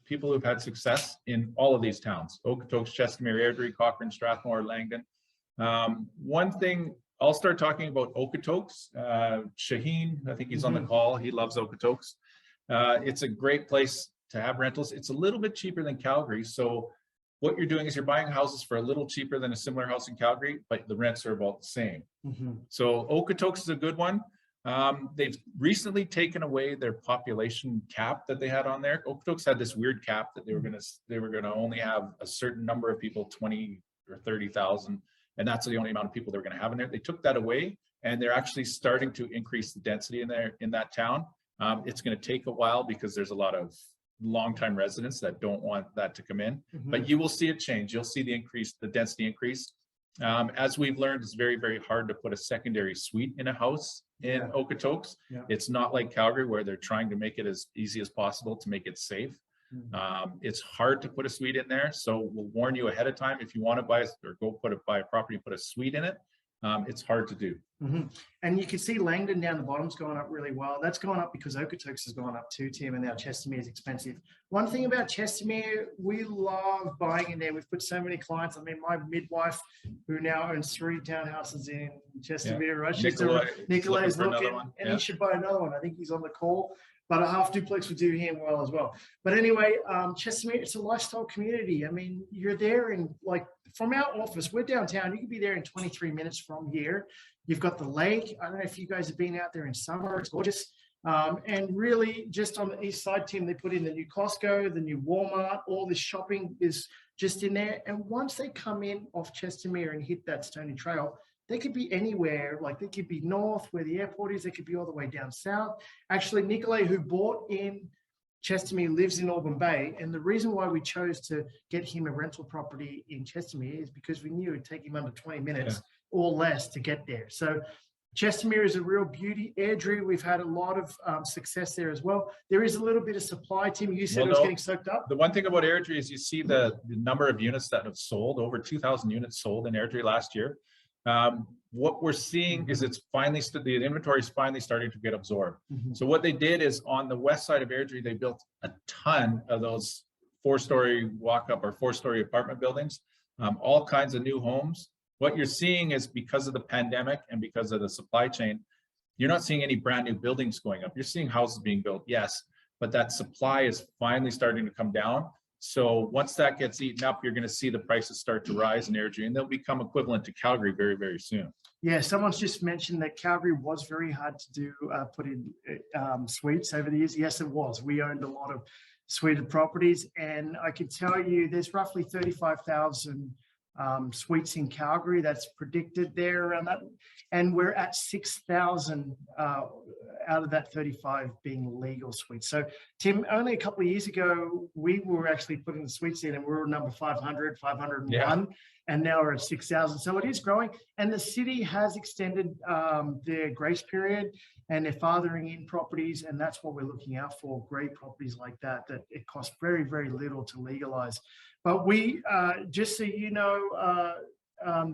people who've had success in all of these towns: Okotoks, Chestermere, Airdrie, Cochrane, Strathmore, Langdon. One thing, I'll start talking about Okotoks. Shaheen, I think he's on the call. He loves Okotoks. It's a great place to have rentals. It's a little bit cheaper than Calgary. So what you're doing is you're buying houses for a little cheaper than a similar house in Calgary, but the rents are about the same. So Okotoks is a good one. They've recently taken away their population cap that they had on there. Okotoks had this weird cap that they were gonna only have a certain number of people, 20 or 30,000, and that's the only amount of people they were gonna have in there. They took that away, and they're actually starting to increase the density in that town. It's gonna take a while because there's a lot of longtime residents that don't want that to come in, but you will see it change. You'll see the density increase. As we've learned, it's very, very hard to put a secondary suite in a house in Okotoks. It's not like Calgary where they're trying to make it as easy as possible to make it safe. It's hard to put a suite in there. So we'll warn you ahead of time. If you want to buy or buy a property and put a suite in it, it's hard to do. And you can see Langdon down the bottom's going up really well. That's going up because Okotoks has gone up too, Tim, and now Chestermere is expensive. One thing about Chestermere, we love buying in there. We've put so many clients. I mean, my midwife, who now owns 3 townhouses in Chestermere, right? Nikolai is looking, and he should buy another one. I think he's on the call. But a half duplex would do him well as well. But anyway, Chestermere, it's a lifestyle community. I mean, you're there in, like, from our office, we're downtown. You can be there in 23 minutes from here. You've got the lake. I don't know if you guys have been out there in summer. It's gorgeous. And really, just on the east side, Tim, they put in the new Costco, the new Walmart. All this shopping is just in there. And once they come in off Chestermere and hit that Stony Trail, they could be anywhere. Like, they could be north where the airport is. They could be all the way down south. Actually, Nikolai, who bought in Chestermere, lives in Auburn Bay. And the reason why we chose to get him a rental property in Chestermere is because we knew it'd take him under 20 minutes or less to get there. So Chestermere is a real beauty. Airdrie, we've had a lot of success there as well. There is a little bit of supply, Tim. You said it was getting soaked up. The one thing about Airdrie is you see the number of units that have sold, over 2,000 units sold in Airdrie last year. What we're seeing is it's finally, the inventory is finally starting to get absorbed. So what they did is on the west side of Airdrie, they built a ton of those 4-story walk-up or 4-story apartment buildings, all kinds of new homes. What you're seeing is because of the pandemic and because of the supply chain, you're not seeing any brand new buildings going up. You're seeing houses being built, yes, but that supply is finally starting to come down. So once that gets eaten up, you're going to see the prices start to rise in Airdrie, and they'll become equivalent to Calgary very, very soon. Yeah, someone's just mentioned that Calgary was very hard to do, put in suites over the years. Yes, it was. We owned a lot of suited properties, and I can tell you there's roughly 35,000 suites in Calgary. That's predicted there around that, and we're at 6,000 out of that 35 being legal suites. So Tim, only a couple of years ago we were actually putting the suites in, and we were number 500, 501, and now we're at 6,000. So it is growing, and the city has extended their grace period, and they're fathering in properties, and that's what we're looking out for. Great properties like that it costs very, very little to legalize. But we, just so you know,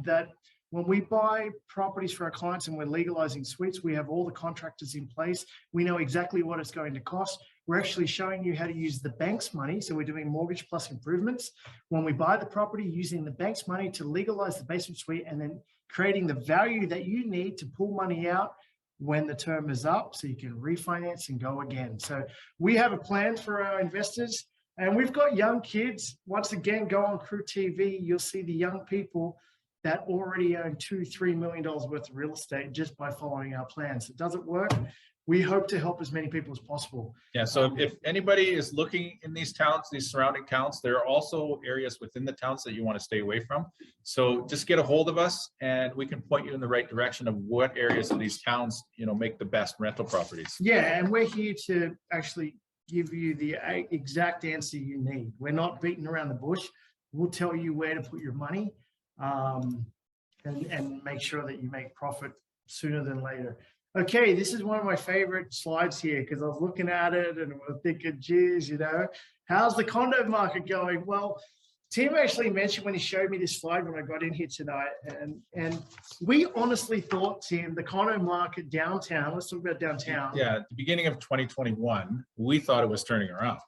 that when we buy properties for our clients and we're legalizing suites, we have all the contractors in place. We know exactly what it's going to cost. We're actually showing you how to use the bank's money. So we're doing mortgage plus improvements. When we buy the property, using the bank's money to legalize the basement suite, and then creating the value that you need to pull money out when the term is up so you can refinance and go again. So we have a plan for our investors. And we've got young kids. Once again, go on Crew TV, you'll see the young people that already own $2-3 million worth of real estate just by following our plans. It doesn't work. We hope to help as many people as possible. Yeah, so if anybody is looking in these towns, these surrounding towns, there are also areas within the towns that you want to stay away from. So just get a hold of us and we can point you in the right direction of what areas of these towns, you know, make the best rental properties. Yeah, and we're here to actually give you the exact answer you need. We're not beating around the bush. We'll tell you where to put your money and make sure that you make profit sooner than later. Okay, this is one of my favorite slides here because I was looking at it and I was thinking, geez, you know, how's the condo market going? Well, Tim actually mentioned when he showed me this slide when I got in here tonight, and we honestly thought, Tim, the condo market downtown, let's talk about downtown. Yeah, at the beginning of 2021, we thought it was turning around.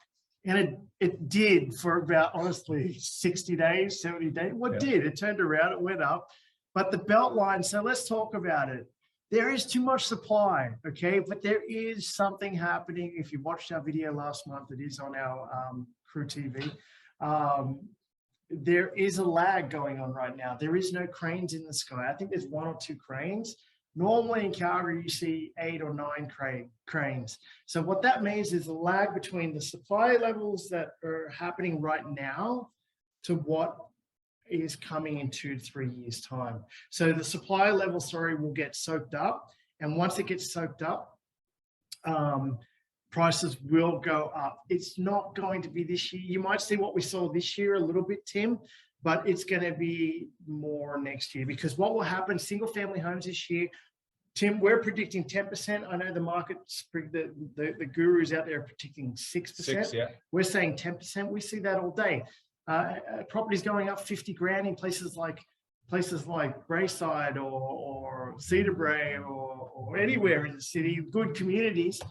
And it did for about, honestly, 60 days, 70 days. What did? It turned around, it went up. But the Beltline, so let's talk about it. There is too much supply, okay? But there is something happening. If you watched our video last month, it is on our Crew TV. there is a lag going on right now. There is no cranes in the sky. I think there's 1 or 2 cranes. Normally in Calgary, you see 8 or 9 cranes. So what that means is a lag between the supply levels that are happening right now to what is coming in 2 to 3 years time. So the supply level, will get soaked up. And once it gets soaked up, prices will go up. It's not going to be this year. You might see what we saw this year a little bit, Tim, but it's going to be more next year, because what will happen, single family homes this year, Tim, we're predicting 10%. I know the markets, the gurus out there are predicting 6%. 6, yeah. We're saying 10%. We see that all day. Properties going up 50 grand in places like Brayside or Cedar Brae or anywhere in the city, good communities.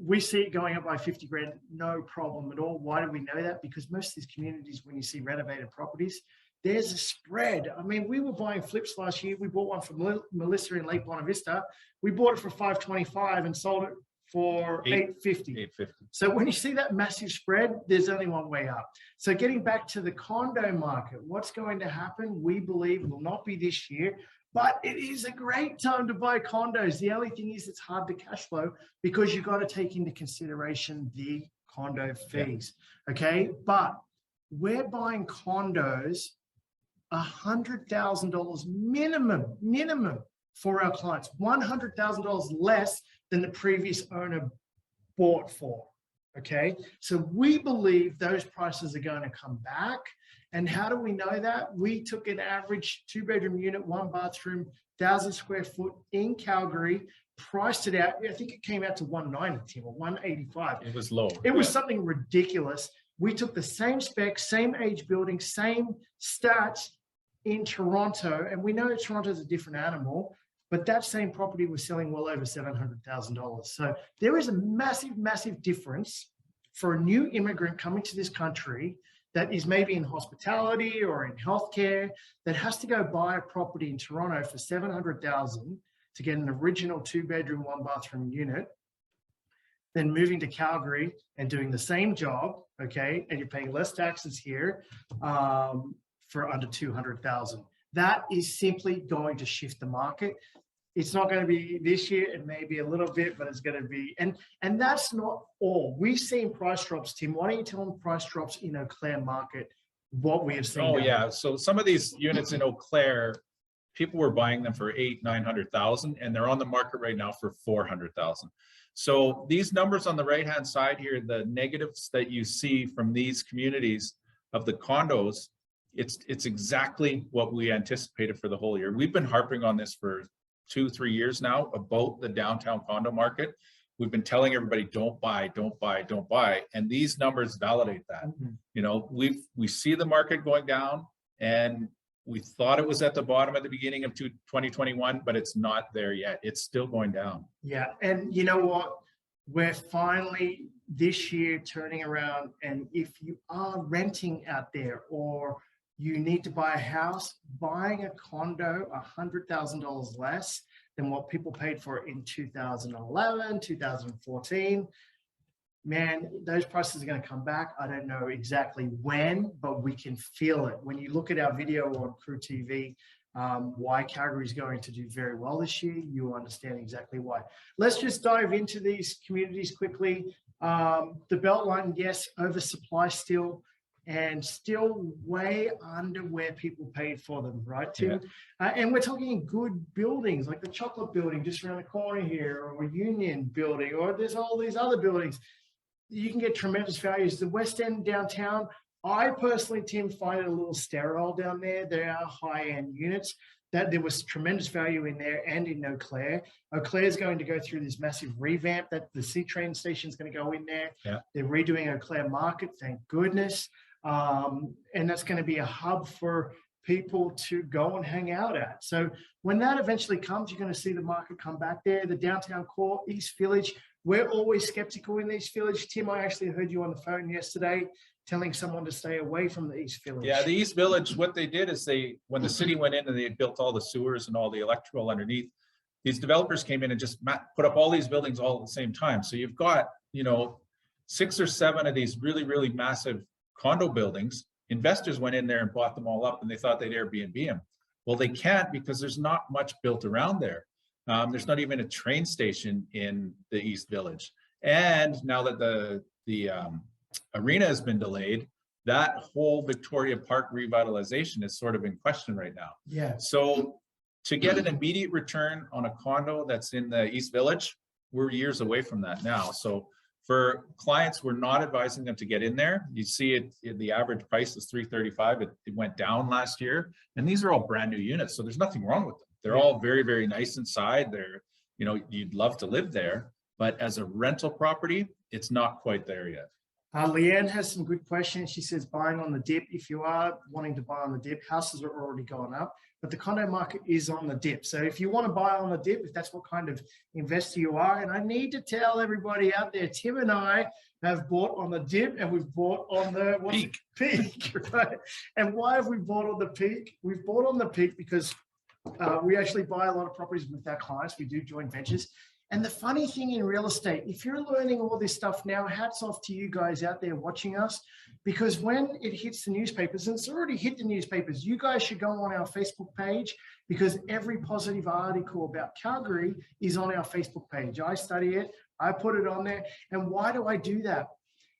We see it going up by 50 grand, no problem at all. Why do we know that? Because most of these communities, when you see renovated properties, there's a spread. I mean, we were buying flips last year. We bought one from Melissa in Lake Bonavista. We bought it for $525 and sold it for $850. So when you see that massive spread, there's only one way up. So getting back to the condo market, what's going to happen, we believe will not be this year, but it is a great time to buy condos. The only thing is it's hard to cash flow because you've got to take into consideration the condo fees, okay? But we're buying condos $100,000 minimum for our clients, $100,000 less than the previous owner bought for, okay? So we believe those prices are going to come back. And how do we know that? We took an average 2-bedroom unit, 1 bathroom, 1,000 square foot in Calgary, priced it out. I think it came out to 190, Tim, or 185. It was low. It was something ridiculous. We took the same specs, same age building, same stats in Toronto, and we know Toronto's a different animal, but that same property was selling well over $700,000. So there is a massive difference for a new immigrant coming to this country that is maybe in hospitality or in healthcare that has to go buy a property in Toronto for $700,000 to get an original 2-bedroom, 1-bathroom unit, then moving to Calgary and doing the same job, okay, and you're paying less taxes here for under $200,000. That is simply going to shift the market. It's not going to be this year. It may be a little bit, but it's going to be, and that's not all. We've seen price drops, Tim. Why don't you tell them price drops in Eau Claire market, what we have seen? Oh yeah, so some of these units in Eau Claire, people were buying them for $800,000-900,000, and they're on the market right now for $400,000. So these numbers on the right-hand side here, the negatives that you see from these communities of the condos, it's exactly what we anticipated for the whole year. We've been harping on this for 2-3 years now about the downtown condo market. We've been telling everybody, don't buy. And these numbers validate that. You know, we see the market going down, and we thought it was at the bottom at the beginning of 2021, but it's not there yet. It's still going down. Yeah, and you know what? We're finally this year turning around, and if you are renting out there or you need to buy a house, buying a condo $100,000 less than what people paid for it in 2011, 2014. Man, those prices are going to come back. I don't know exactly when, but we can feel it. When you look at our video on Crew TV, why Calgary is going to do very well this year, you will understand exactly why. Let's just dive into these communities quickly. The Beltline, yes, oversupply still, and still way under where people paid for them, right, Tim? Yeah. And we're talking good buildings like the Chocolate Building just around the corner here, or Union Building, or there's all these other buildings. You can get tremendous values. The West End downtown, I personally, Tim, find it a little sterile down there. There are high-end units. That there was tremendous value in there and in Eau Claire. Eau Claire is going to go through this massive revamp that the C train station is going to go in there. Yeah. They're redoing Eau Claire Market, thank goodness. And that's going to be a hub for people to go and hang out at. So when that eventually comes, you're going to see the market come back there. The downtown core, East Village, we're always skeptical in East Village. Tim, I actually heard you on the phone yesterday telling someone to stay away from the East Village. Yeah, the East Village, what they did is when the city went in and they built all the sewers and all the electrical underneath, these developers came in and just put up all these buildings all at the same time. So you've got, 6 or 7 of these really, really massive condo buildings investors went in there and bought them all up and they thought they'd Airbnb them. Well, they can't because there's not much built around there. There's not even a train station in the East Village. And now that the arena has been delayed, that whole Victoria Park revitalization is sort of in question right now. Yeah. So to get an immediate return on a condo that's in the East Village, we're years away from that now. So for clients, we're not advising them to get in there. You see it, the average price is $335. It went down last year, and these are all brand new units. So there's nothing wrong with them. They're all very, very nice inside. They're, you know, you'd love to live there, but as a rental property, it's not quite there yet. Leanne has some good questions. She says, buying on the dip. If you are wanting to buy on the dip, houses are already going up, but the condo market is on the dip. So if you want to buy on the dip, if that's what kind of investor you are, and I need to tell everybody out there, Tim and I have bought on the dip and we've bought on the peak, right? And why have we bought on the peak? We've bought on the peak because we actually buy a lot of properties with our clients. We do joint ventures. And the funny thing in real estate, if you're learning all this stuff now, hats off to you guys out there watching us, because when it hits the newspapers, and it's already hit the newspapers, you guys should go on our Facebook page, because every positive article about Calgary is on our Facebook page. I study it, I put it on there. And why do I do that?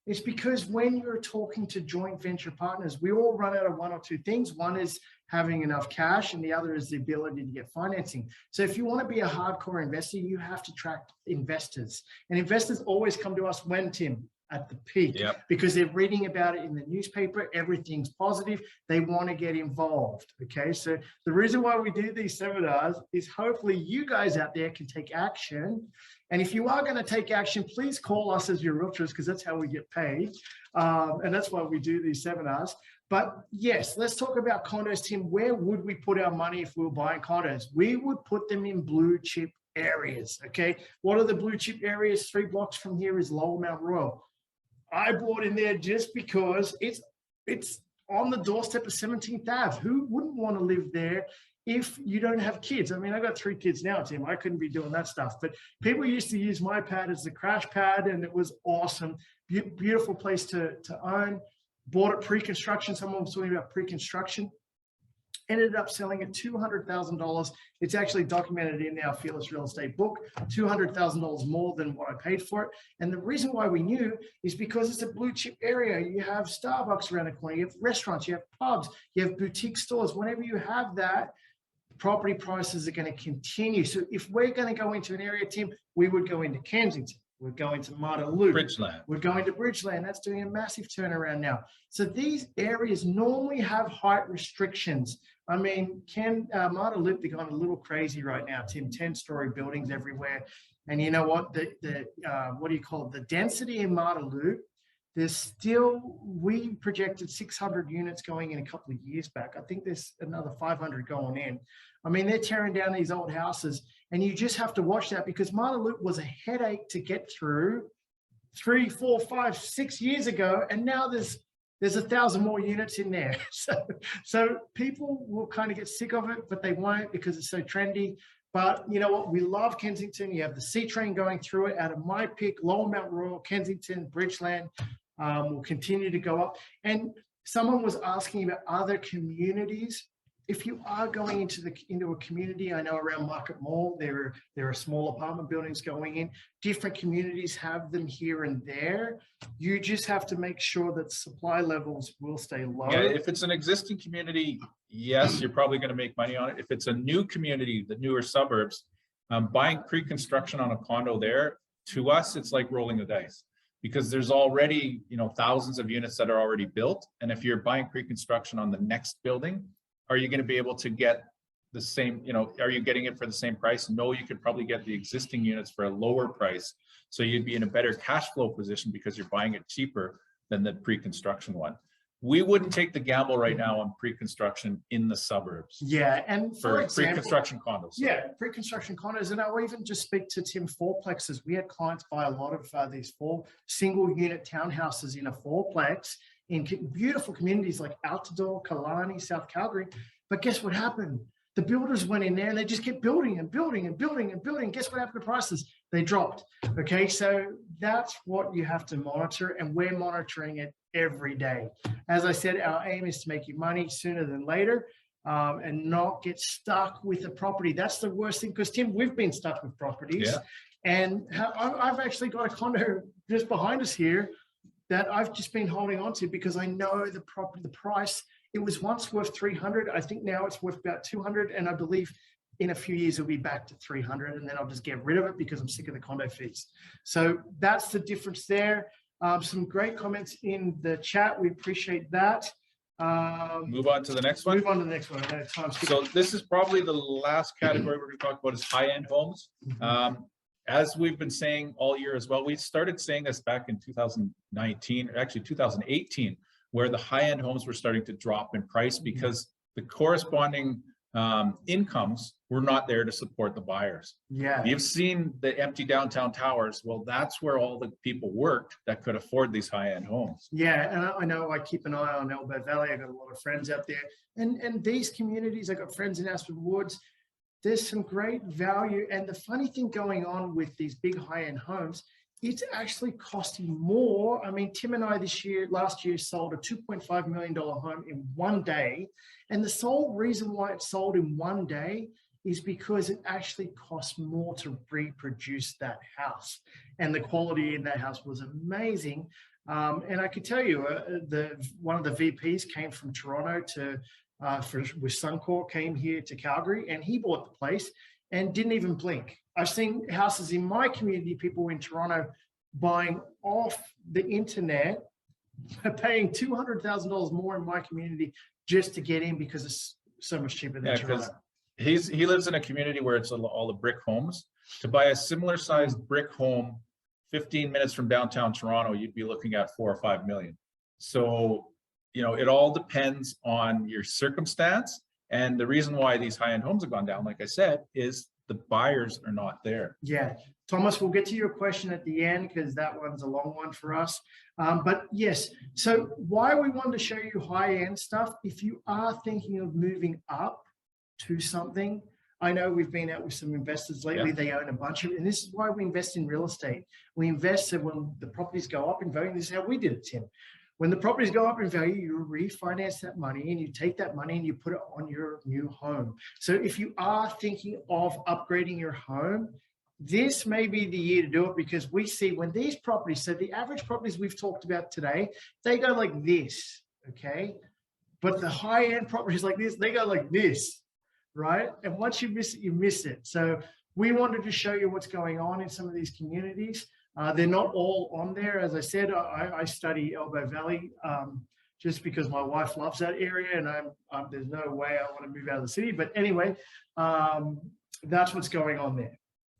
It's because when you're talking to joint venture partners, we all run out of one or two things. One is having enough cash, and the other is the ability to get financing. So if you want to be a hardcore investor, you have to attract investors. And investors always come to us when, Tim? At the peak, because they're reading about it in the newspaper, everything's positive, they want to get involved. Okay, so the reason why we do these seminars is hopefully you guys out there can take action. And if you are going to take action, please call us as your realtors, because that's how we get paid. And that's why we do these seminars. But yes, let's talk about condos, Tim. Where would we put our money if we were buying condos? We would put them in blue chip areas. Okay, what are the blue chip areas? 3 blocks from here is Lower Mount Royal. I bought in there just because it's on the doorstep of 17th Ave. Who wouldn't want to live there if you don't have kids? I mean, I got 3 kids now, Tim. I couldn't be doing that stuff. But people used to use my pad as the crash pad, and it was awesome. Beautiful place to own. Bought it pre-construction. Someone was talking about pre-construction. Ended up selling at $200,000. It's actually documented in our Fearless Real Estate book, $200,000 more than what I paid for it. And the reason why we knew is because it's a blue chip area. You have Starbucks around the corner, you have restaurants, you have pubs, you have boutique stores. Whenever you have that, property prices are going to continue. So if we're going to go into an area, Tim, we would go into Kensington. We're going to Marta Loop. Bridgeland. We're going to Bridgeland. That's doing a massive turnaround now. So these areas normally have height restrictions. I mean, Marta Loop, they're going a little crazy right now, Tim. 10-story buildings everywhere. And you know what? What do you call it? The density in Marta Loop, there's still, we projected 600 units going in a couple of years back. I think there's another 500 going in. I mean, they're tearing down these old houses, and you just have to watch that, because Marta Loop was a headache to get through 3, 4, 5, 6 years ago, and now there's 1,000 more units in there. So people will kind of get sick of it, but they won't, because it's so trendy. But you know what? We love Kensington. You have the C train going through it. Out of my pick, Lower Mount Royal, Kensington, Bridgeland will continue to go up. And someone was asking about other communities. If you are going into a community, I know around Market Mall, there are small apartment buildings going in. Different communities have them here and there. You just have to make sure that supply levels will stay low. Yeah, if it's an existing community, yes, you're probably going to make money on it. If it's a new community, the newer suburbs, buying pre-construction on a condo there, to us, it's like rolling the dice, because there's already, thousands of units that are already built. And if you're buying pre-construction on the next building, are you going to be able to get the same, are you getting it for the same price? No, you could probably get the existing units for a lower price. So you'd be in a better cash flow position because you're buying it cheaper than the pre-construction one. We wouldn't take the gamble right now on pre-construction in the suburbs. Yeah, and for example, pre-construction condos. Yeah, pre-construction condos. And I'll even just speak to Tim, fourplexes. We had clients buy a lot of these single unit townhouses in a fourplex in beautiful communities like Altador, Kalani, South Calgary. But guess what happened? The builders went in there and they just kept building and building and building and building. Guess what happened to prices? they dropped. Okay, so that's what you have to monitor, and we're monitoring it every day. As I said, our aim is to make you money sooner than later, and not get stuck with a property. That's the worst thing, because Tim, we've been stuck with properties. Yeah. And I've actually got a condo just behind us here that I've just been holding on to because I know the property, the price, it was once worth 300. I think now it's worth about 200. And I believe in a few years, it'll be back to 300. And then I'll just get rid of it because I'm sick of the condo fees. So that's the difference there. Some great comments in the chat. We appreciate that. Move on to the next one. Move on to the next one. So this is probably the last category we're going to talk about is high-end homes. As we've been saying all year as well, we started saying this back in 2019, or actually 2018, where the high-end homes were starting to drop in price because the corresponding incomes were not there to support the buyers. Yeah. You've seen the empty downtown towers. Well, that's where all the people worked that could afford these high-end homes. Yeah, and I know I keep an eye on Elbow Valley. I got a lot of friends out there, and these communities. I got friends in Aspen Woods. There's some great value, and the funny thing going on with these big high-end homes, it's actually costing more. I mean, Tim and I last year sold a $2.5 million home in one day, and the sole reason why it sold in one day is because it actually costs more to reproduce that house, and the quality in that house was amazing. And I could tell you, one of the VPs came from Toronto with Suncor, came here to Calgary, and he bought the place and didn't even blink. I've seen houses in my community, people in Toronto buying off the internet, paying $200,000 more in my community just to get in because it's so much cheaper than Toronto. He lives in a community where it's all the brick homes. To buy a similar sized brick home 15 minutes from downtown Toronto, you'd be looking at 4 or 5 million. So, it all depends on your circumstance. And the reason why these high-end homes have gone down, like I said, is the buyers are not there. Yeah. Thomas, we'll get to your question at the end because that one's a long one for us. But yes, so why we wanted to show you high-end stuff, if you are thinking of moving up to something, I know we've been out with some investors lately. Yeah. They own a bunch of it, and this is why we invest in real estate. We invest so when the properties go up in value. This is how we did it, Tim. When the properties go up in value, you refinance that money and you take that money and you put it on your new home. So if you are thinking of upgrading your home, this may be the year to do it, because we see when these properties, so the average properties we've talked about today, they go like this, okay? But the high-end properties like this, they go like this, right? And once you miss it, you miss it. So we wanted to show you what's going on in some of these communities. They're not all on there. As I said, I study Elbow Valley just because my wife loves that area, and there's no way I want to move out of the city. But anyway, that's what's going on there.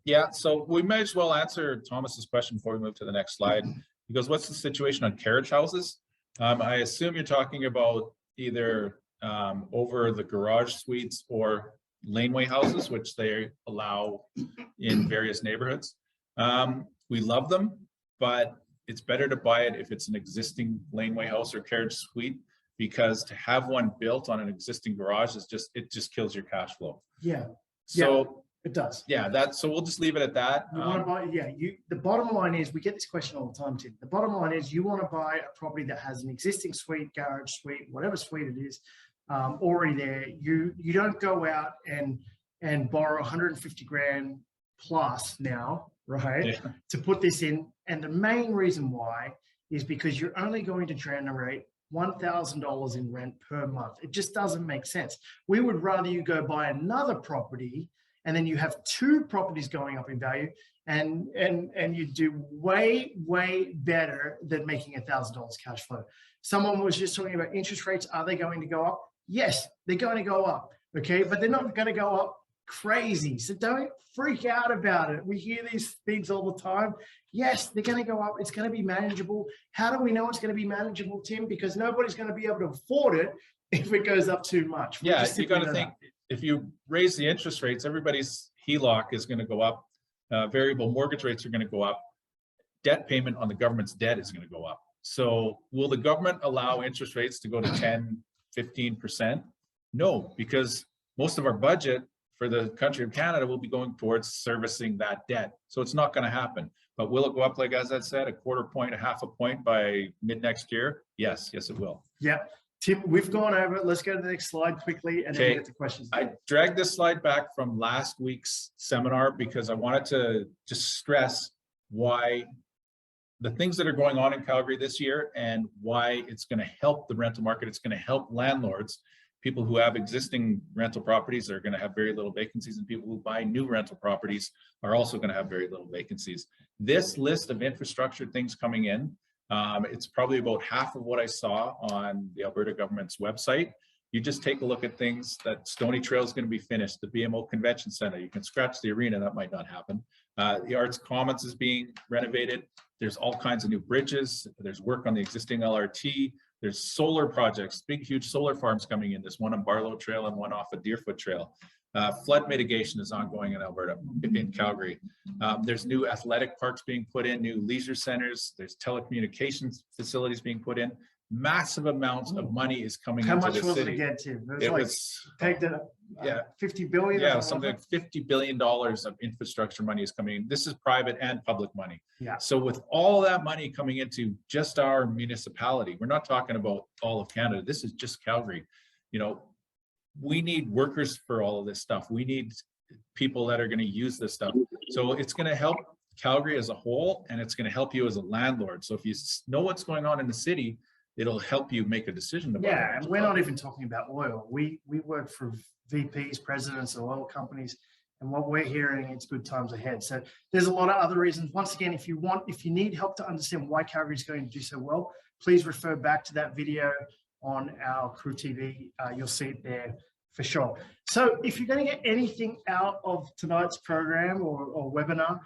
Yeah, so we may as well answer Thomas's question before we move to the next slide. He goes, what's the situation on carriage houses? I assume you're talking about either over the garage suites or laneway houses, which they allow in various neighborhoods. We love them, but it's better to buy it if it's an existing laneway house or carriage suite, because to have one built on an existing garage is it just kills your cash flow. Yeah. So yeah, it does. Yeah, so we'll just leave it at that. You want to buy, the bottom line is, we get this question all the time, Tim. The bottom line is, you want to buy a property that has an existing suite, garage suite, whatever suite it is, already there. You don't go out and borrow 150 grand plus now, right? Yeah. To put this in. And the main reason why is because you're only going to generate $1,000 in rent per month. It just doesn't make sense. We would rather you go buy another property, and then you have two properties going up in value, and you do way better than making $1,000 cash flow. Someone was just talking about interest rates. Are they going to go up? Yes, they're going to go up. Okay, but they're not going to go up crazy. So don't freak out about it. We hear these things all the time. Yes, they're going to go up. It's going to be manageable. How do we know it's going to be manageable, Tim? Because nobody's going to be able to afford it if it goes up too much. Yeah, you got to think, if you raise the interest rates, everybody's HELOC is going to go up. Variable mortgage rates are going to go up. Debt payment on the government's debt is going to go up. So will the government allow interest rates to go to 10, 15%? No, because most of our budget for the country of Canada will be going towards servicing that debt. So it's not going to happen. But will it go up, like Azad said, a quarter point, a half a point by mid next year? Yes, yes, it will. Yeah. Tim, we've gone over it. Let's go to the next slide quickly and then we'll get to questions. I dragged this slide back from last week's seminar because I wanted to just stress why the things that are going on in Calgary this year and why it's going to help the rental market. It's going to help landlords, people who have existing rental properties are going to have very little vacancies, and people who buy new rental properties are also going to have very little vacancies. This list of infrastructure things coming in, it's probably about half of what I saw on the Alberta government's website. You just take a look at things that Stony Trail is going to be finished, the BMO Convention Center. You can scratch the arena, that might not happen. The Arts Commons is being renovated. There's all kinds of new bridges. There's work on the existing LRT. There's solar projects, big, huge solar farms coming in. There's one on Barlow Trail and one off of Deerfoot Trail. Flood mitigation is ongoing in Alberta, in Calgary. There's new athletic parks being put in, new leisure centers. There's telecommunications facilities being put in. Massive amounts of money is coming into the city. How much was it again, Tim? It was pegged at yeah, 50 billion. Yeah, something like $50 billion of infrastructure money is coming in. This is private and public money. Yeah. So with all that money coming into just our municipality, we're not talking about all of Canada. This is just Calgary. You know, we need workers for all of this stuff. We need people that are going to use this stuff. So it's going to help Calgary as a whole, and it's going to help you as a landlord. So if you know what's going on in the city, it'll help you make a decision about it. Yeah, and we're not even talking about oil. We work for VPs, presidents of oil companies, and what we're hearing, it's good times ahead. So there's a lot of other reasons. Once again, if you need help to understand why Calgary is going to do so well, please refer back to that video on our Crew TV. You'll see it there for sure. So if you're going to get anything out of tonight's program or webinar,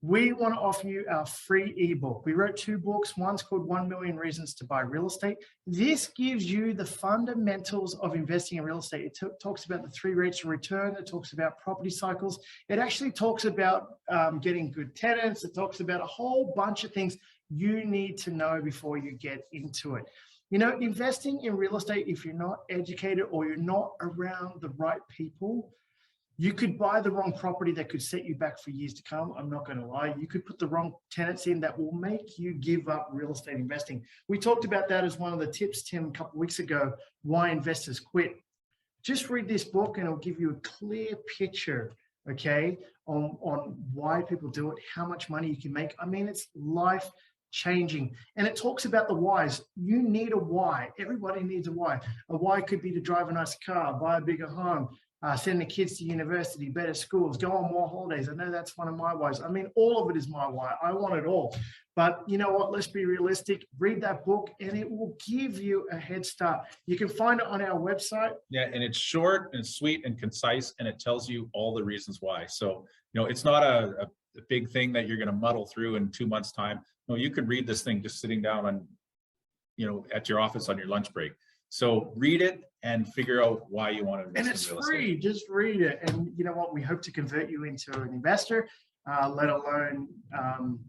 we want to offer you our free ebook. We wrote 2 books. One's called 1 Million Reasons to Buy Real Estate. This gives you the fundamentals of investing in real estate. It talks about the 3 rates of return. It talks about property cycles. It actually talks about getting good tenants. It talks about a whole bunch of things you need to know before you get into it. You know, investing in real estate, if you're not educated or you're not around the right people, you could buy the wrong property that could set you back for years to come. I'm not going to lie. You could put the wrong tenants in that will make you give up real estate investing. We talked about that as one of the tips, Tim, a couple of weeks ago, why investors quit. Just read this book and it'll give you a clear picture, okay, on why people do it, how much money you can make. I mean, it's life changing. And it talks about the whys. You need a why. Everybody needs a why. A why could be to drive a nicer car, buy a bigger home, send the kids to university, better schools, go on more holidays. I know that's one of my whys. I mean, all of it is my why. I want it all. But you know what? Let's be realistic. Read that book and it will give you a head start. You can find it on our website. Yeah, and it's short and sweet and concise, and it tells you all the reasons why. So, you know, it's not a big thing that you're going to muddle through in 2 months' time. No, you could read this thing just sitting down on, you know, at your office on your lunch break. So read it and figure out why you want to invest in real estate. And it's free, just read it. And you know what, we hope to convert you into an investor, let alone,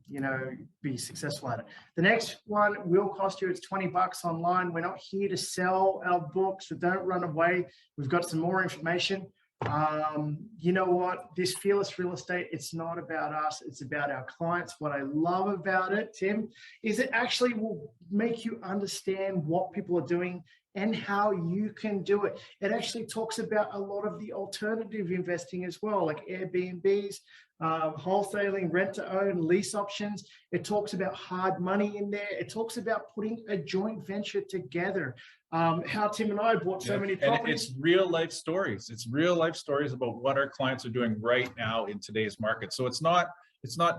you know, be successful at it. The next one will cost you, it's $20 online. We're not here to sell our books, so don't run away. We've got some more information. You know what, this Fearless Real Estate, it's not about us, it's about our clients. What I love about it, Tim, is it actually will make you understand what people are doing and how you can do it. It actually talks about a lot of the alternative investing as well, like Airbnbs, wholesaling, rent to own, lease options. It talks about hard money in there. It talks about putting a joint venture together. How Tim and I bought so many properties. And it's real life stories. It's real life stories about what our clients are doing right now in today's market. So it's not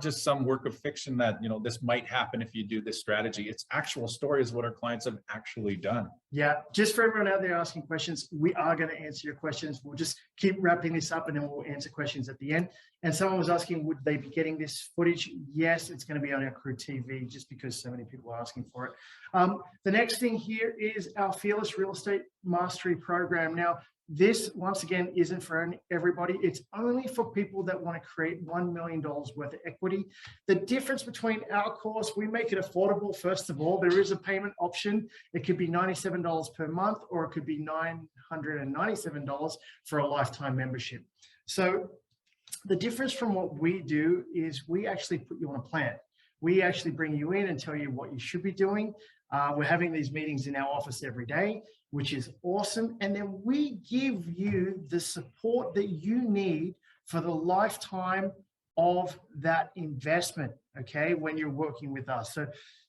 just some work of fiction that, you know, this might happen if you do this strategy. It's actual stories of what our clients have actually done. Yeah, just for everyone out there asking questions, we are going to answer your questions. We'll just keep wrapping this up and then we'll answer questions at the end. And someone was asking, would they be getting this footage? Yes, it's going to be on our Crew TV just because so many people are asking for it. The next thing here is our Fearless Real Estate Mastery Program. Now, This, once again, isn't for everybody. It's only for people that want to create $1 million worth of equity. The difference between our course, we make it affordable. First of all, there is a payment option. It could be $97 per month, or it could be $997 for a lifetime membership. So the difference from what we do is we actually put you on a plan. We actually bring you in and tell you what you should be doing. We're having these meetings in our office every day, which is awesome. And then we give you the support that you need for the lifetime of that investment, okay, when you're working with us. So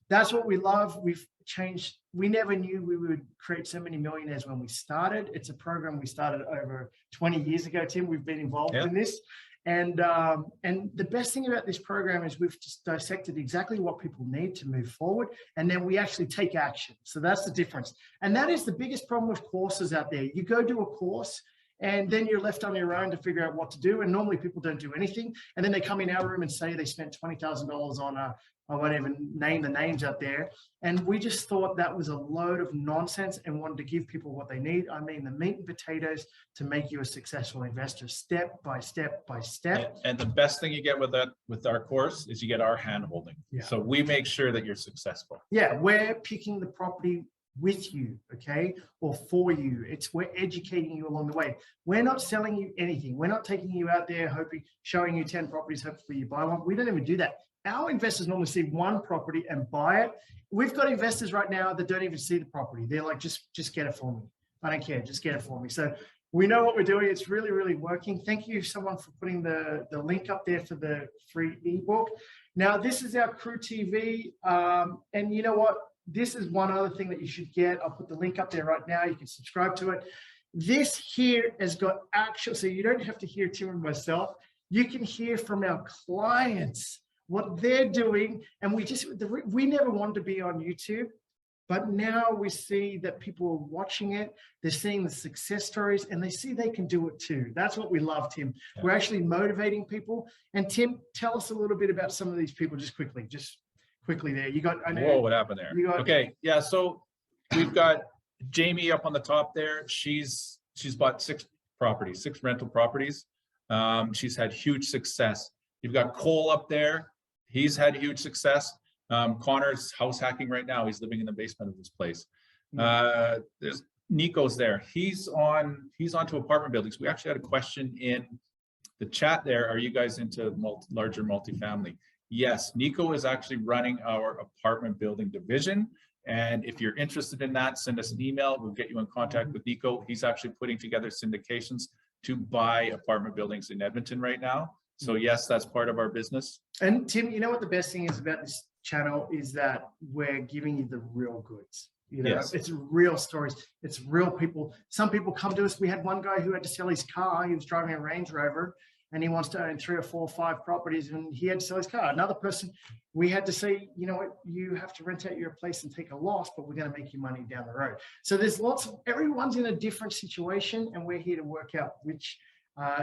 that's what we love. We've changed. We never knew we would create so many millionaires when we started. It's a program we started over 20 years ago, Tim. We've been involved in this. And the best thing about this program is we've just dissected exactly what people need to move forward, and then we actually take action. So that's the difference. And that is the biggest problem with courses out there. You go do a course, and then you're left on your own to figure out what to do. And normally people don't do anything. And then they come in our room and say they spent $20,000 on I won't even name the names out there. And we just thought that was a load of nonsense and wanted to give people what they need. I mean, the meat and potatoes to make you a successful investor, step by step by step. And the best thing you get with that, with our course, is you get our hand holding. Yeah. So we make sure that you're successful. Yeah, we're picking the property with you, okay, or for you. We're educating you along the way. We're not selling you anything. We're not taking you out there showing you 10 properties, hopefully you buy one. We don't even do that. Our investors normally see one property and buy it. We've got investors right now that don't even see the property. They're like, just get it for me. I don't care, just get it for me. So we know what we're doing. It's really, really working. Thank you, someone, for putting the link up there for the free ebook. Now, this is our Crew TV. And you know what? This is one other thing that you should get. I'll put the link up there right now. You can subscribe to it. This here has got actual, so you don't have to hear Tim and myself. You can hear from our clients what they're doing. And we never wanted to be on YouTube, but now we see that people are watching it. They're seeing the success stories, and they see they can do it too. That's what we love, Tim. Yeah. We're actually motivating people. And Tim, tell us a little bit about some of these people, just quickly there. You got, I know. Whoa, what happened there? Okay, yeah. So we've got Jamie up on the top there. She's bought 6 rental properties. She's had huge success. You've got Cole up there. He's had huge success. Connor's house hacking right now. He's living in the basement of this place. There's Nico's there. He's onto apartment buildings. We actually had a question in the chat there. Are you guys into larger multifamily? Yes, Nico is actually running our apartment building division. And if you're interested in that, send us an email. We'll get you in contact with Nico. He's actually putting together syndications to buy apartment buildings in Edmonton right now. So yes, that's part of our business. And Tim, you know what the best thing is about this channel is that we're giving you the real goods. You know, yes. It's real stories. It's real people. Some people come to us. We had one guy who had to sell his car. He was driving a Range Rover, and he wants to own 3 or 4 or 5 properties, and he had to sell his car. Another person, we had to say, you know what, you have to rent out your place and take a loss, but we're going to make you money down the road. So there's everyone's in a different situation, and we're here to work out which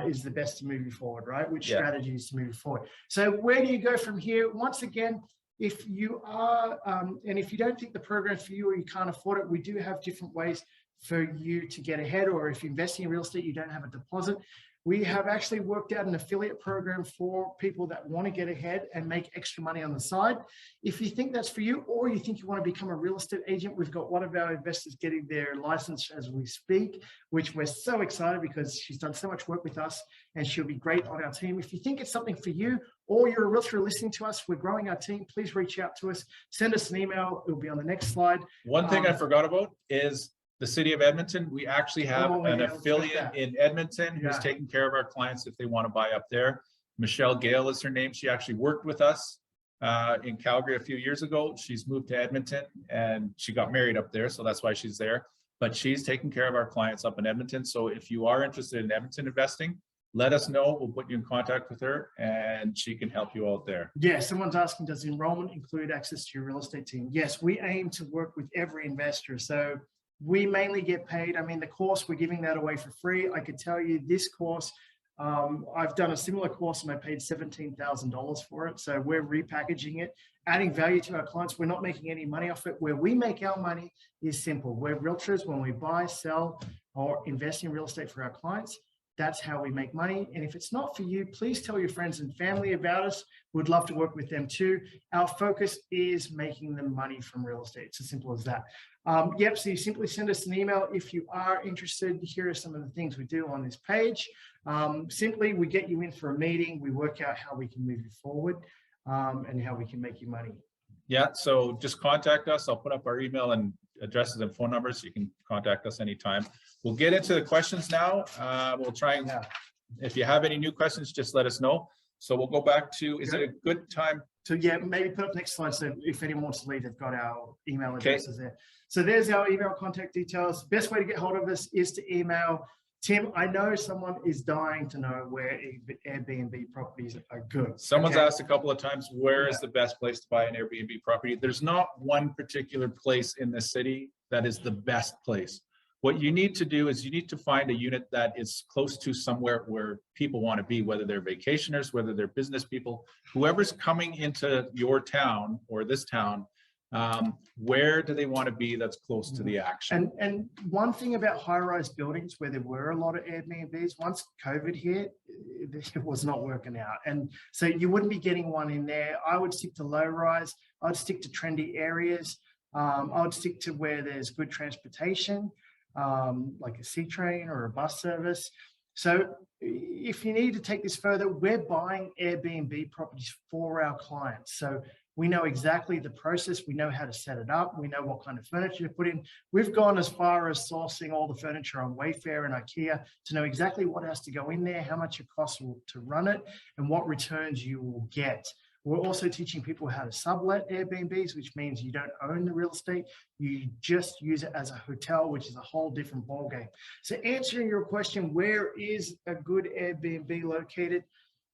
is the best to move you forward, right? Which strategies to move you forward. So where do you go from here? Once again, if you are, and if you don't think the program's for you or you can't afford it, we do have different ways for you to get ahead. Or if you're investing in real estate, you don't have a deposit. We have actually worked out an affiliate program for people that want to get ahead and make extra money on the side. If you think that's for you, or you think you want to become a real estate agent, we've got one of our investors getting their license as we speak, which we're so excited because she's done so much work with us and she'll be great on our team. If you think it's something for you, or you're a realtor listening to us, we're growing our team, please reach out to us. Send us an email. It'll be on the next slide. One thing I forgot about is the city of Edmonton. We actually have an affiliate in Edmonton who's taking care of our clients if they want to buy up there. Michelle Gale is her name. She actually worked with us in Calgary a few years ago. She's moved to Edmonton and she got married up there, so that's why she's there. But she's taking care of our clients up in Edmonton. So if you are interested in Edmonton investing, let us know. We'll put you in contact with her and she can help you out there. Yeah, someone's asking, does enrollment include access to your real estate team? Yes, we aim to work with every investor. So we mainly get paid. I mean, the course, we're giving that away for free. I could tell you this course, I've done a similar course and I paid $17,000 for it. So we're repackaging it, adding value to our clients. We're not making any money off it. Where we make our money is simple. We're realtors. When we buy, sell, or investing in real estate for our clients. That's how we make money. And if it's not for you, please tell your friends and family about us. We'd love to work with them too. Our focus is making them money from real estate. It's as simple as that. Yep, so you simply send us an email if you are interested. Here are some of the things we do on this page. Simply, we get you in for a meeting. We work out how we can move you forward and how we can make you money. Yeah, so just contact us. I'll put up our email and addresses and phone numbers. You can contact us anytime. We'll get into the questions now. We'll try and, if you have any new questions, just let us know. So we'll go back to, is it a good time? So yeah, maybe put up next slide. So if anyone wants to leave, they've got our email addresses there. So there's our email contact details. Best way to get hold of us is to email Tim. I know someone is dying to know where Airbnb properties are good. Someone's asked a couple of times, where is the best place to buy an Airbnb property? There's not one particular place in the city that is the best place. What you need to do is you need to find a unit that is close to somewhere where people want to be, whether they're vacationers, whether they're business people, whoever's coming into your town or this town, where do they want to be that's close to the action? And one thing about high-rise buildings where there were a lot of Airbnbs, once COVID hit, it was not working out. And so you wouldn't be getting one in there. I would stick to low-rise. I'd stick to trendy areas. I would stick to where there's good transportation, like a C train or a bus service. So if you need to take this further, we're buying Airbnb properties for our clients. So we know exactly the process. We know how to set it up. We know what kind of furniture to put in. We've gone as far as sourcing all the furniture on Wayfair and IKEA to know exactly what has to go in there, how much it costs to run it, and what returns you will get. We're also teaching people how to sublet Airbnbs, which means you don't own the real estate. You just use it as a hotel, which is a whole different ballgame. So answering your question, where is a good Airbnb located?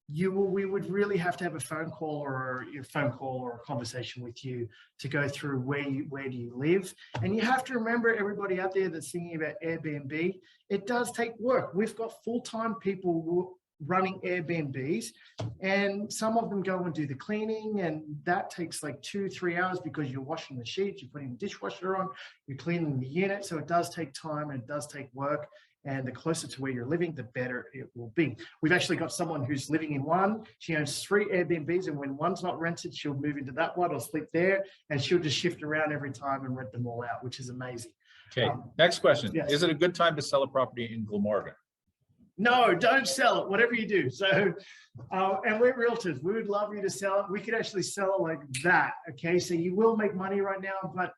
We would really have to have a phone call or a conversation with you to go through where do you live. And you have to remember, everybody out there that's thinking about Airbnb, it does take work. We've got full-time people running Airbnbs, and some of them go and do the cleaning, and that takes like 2-3 hours because you're washing the sheets, you're putting the dishwasher on, you're cleaning the unit. So it does take time and it does take work. And the closer to where you're living, the better it will be. We've actually got someone who's living in one. She owns 3 Airbnbs, and when one's not rented, she'll move into that one or sleep there, and she'll just shift around every time and rent them all out, which is amazing. Okay, next question. Yes. Is it a good time to sell a property in Glamorgan? No, don't sell it, whatever you do. So, and we're realtors. We would love you to sell it. We could actually sell it like that. Okay, so you will make money right now, but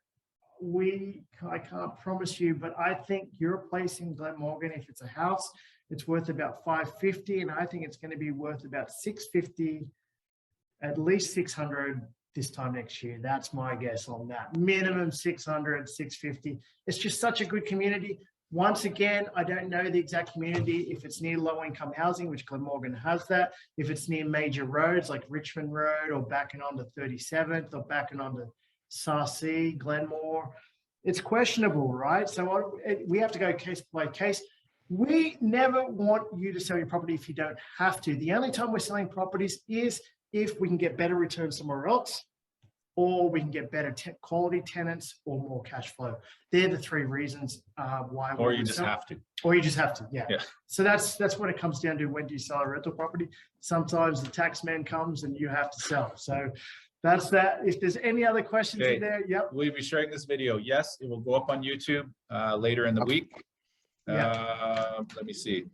I can't promise you, but I think your place in Glenmorgan, if it's a house, it's worth about $550, and I think it's going to be worth about $650, at least $600 this time next year. That's my guess on that. Minimum $600, $650. It's just such a good community. Once again, I don't know the exact community, if it's near low-income housing, which Glenmorgan has that, if it's near major roads like Richmond Road or backing onto 37th or backing onto Sarcee, Glenmore. It's questionable, right? So we have to go case by case. We never want you to sell your property if you don't have to. The only time we're selling properties is if we can get better returns somewhere else, or we can get better quality tenants or more cash flow. They're the 3 reasons why. Or you just have to. Or you just have to, yeah. So that's what it comes down to. When do you sell a rental property? Sometimes the tax man comes and you have to sell. So that's that. If there's any other questions in there, yep. Will you be sharing this video? Yes, it will go up on YouTube later in the week. Let me see.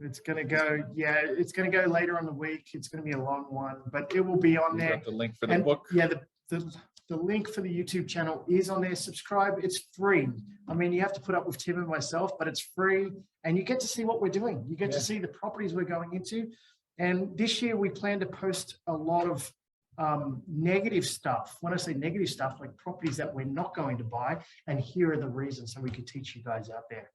It's going to go, it's going to go later on the week. It's going to be a long one, but it will be on there. The link for the book. Yeah, the link for the YouTube channel is on there. Subscribe. It's free. I mean, you have to put up with Tim and myself, but it's free, and you get to see what we're doing. You get to see the properties we're going into. And this year we plan to post a lot of negative stuff. When I say negative stuff, like properties that we're not going to buy, and here are the reasons, so we could teach you guys out there,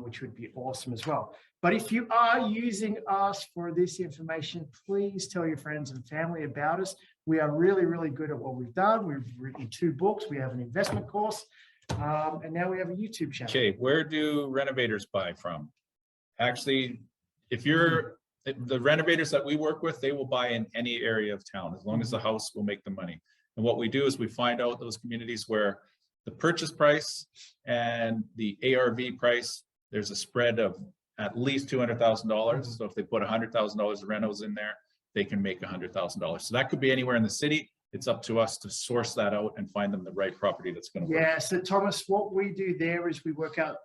which would be awesome as well. But if you are using us for this information, please tell your friends and family about us. We are really, really good at what we've done. We've written 2 books. We have an investment course, and now we have a YouTube channel. Okay, where do renovators buy from? Actually, if you're the renovators that we work with, they will buy in any area of town as long as the house will make the money. And what we do is we find out those communities where the purchase price and the ARV price, there's a spread of at least $200,000. So if they put $100,000 of rentals in there, they can make $100,000. So that could be anywhere in the city. It's up to us to source that out and find them the right property that's going to work. Yeah, so Thomas, what we do there is we work out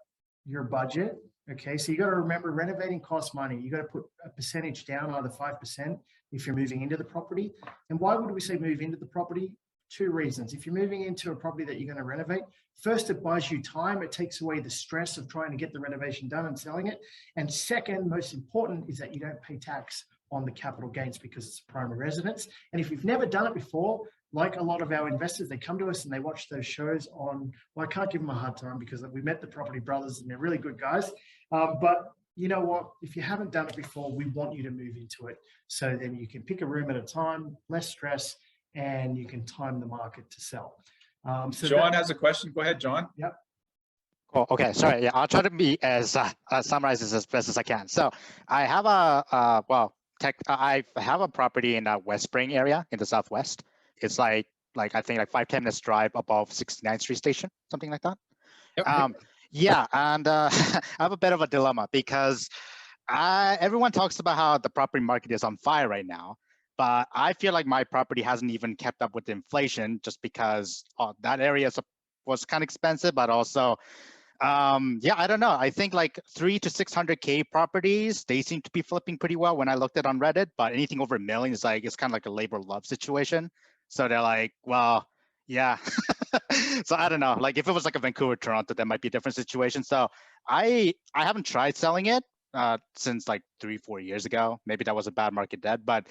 your budget. Okay, so you got to remember renovating costs money. You got to put a percentage down, either 5% if you're moving into the property. And why would we say move into the property? Two reasons. If you're moving into a property that you're going to renovate, first, it buys you time. It takes away the stress of trying to get the renovation done and selling it. And second, most important, is that you don't pay tax on the capital gains because it's a primary residence. And if you've never done it before, like a lot of our investors, they come to us and they watch those shows on, well, I can't give them a hard time because we met the Property Brothers and they're really good guys. But you know what, if you haven't done it before, we want you to move into it. So then you can pick a room at a time, less stress, and you can time the market to sell. So John has a question. Go ahead, John. Yep. Cool. Okay, sorry. Yeah, I'll try to be as summarize this as best as I can. So I have I have a property in the West Spring area in the Southwest. It's like I think like 5-10 minutes drive above 69th Street Station, something like that. Yep. Yeah, and I have a bit of a dilemma because everyone talks about how the property market is on fire right now, but I feel like my property hasn't even kept up with inflation just because that area was kind of expensive, but also, yeah, I don't know. I think like 300 to 600K properties, they seem to be flipping pretty well when I looked at on Reddit, but anything over $1 million is like, it's kind of like a labor love situation. So they're like, well, yeah. So I don't know, like if it was like a Vancouver, Toronto, that might be a different situation. So I haven't tried selling it since like 3-4 years ago. Maybe that was a bad market then, but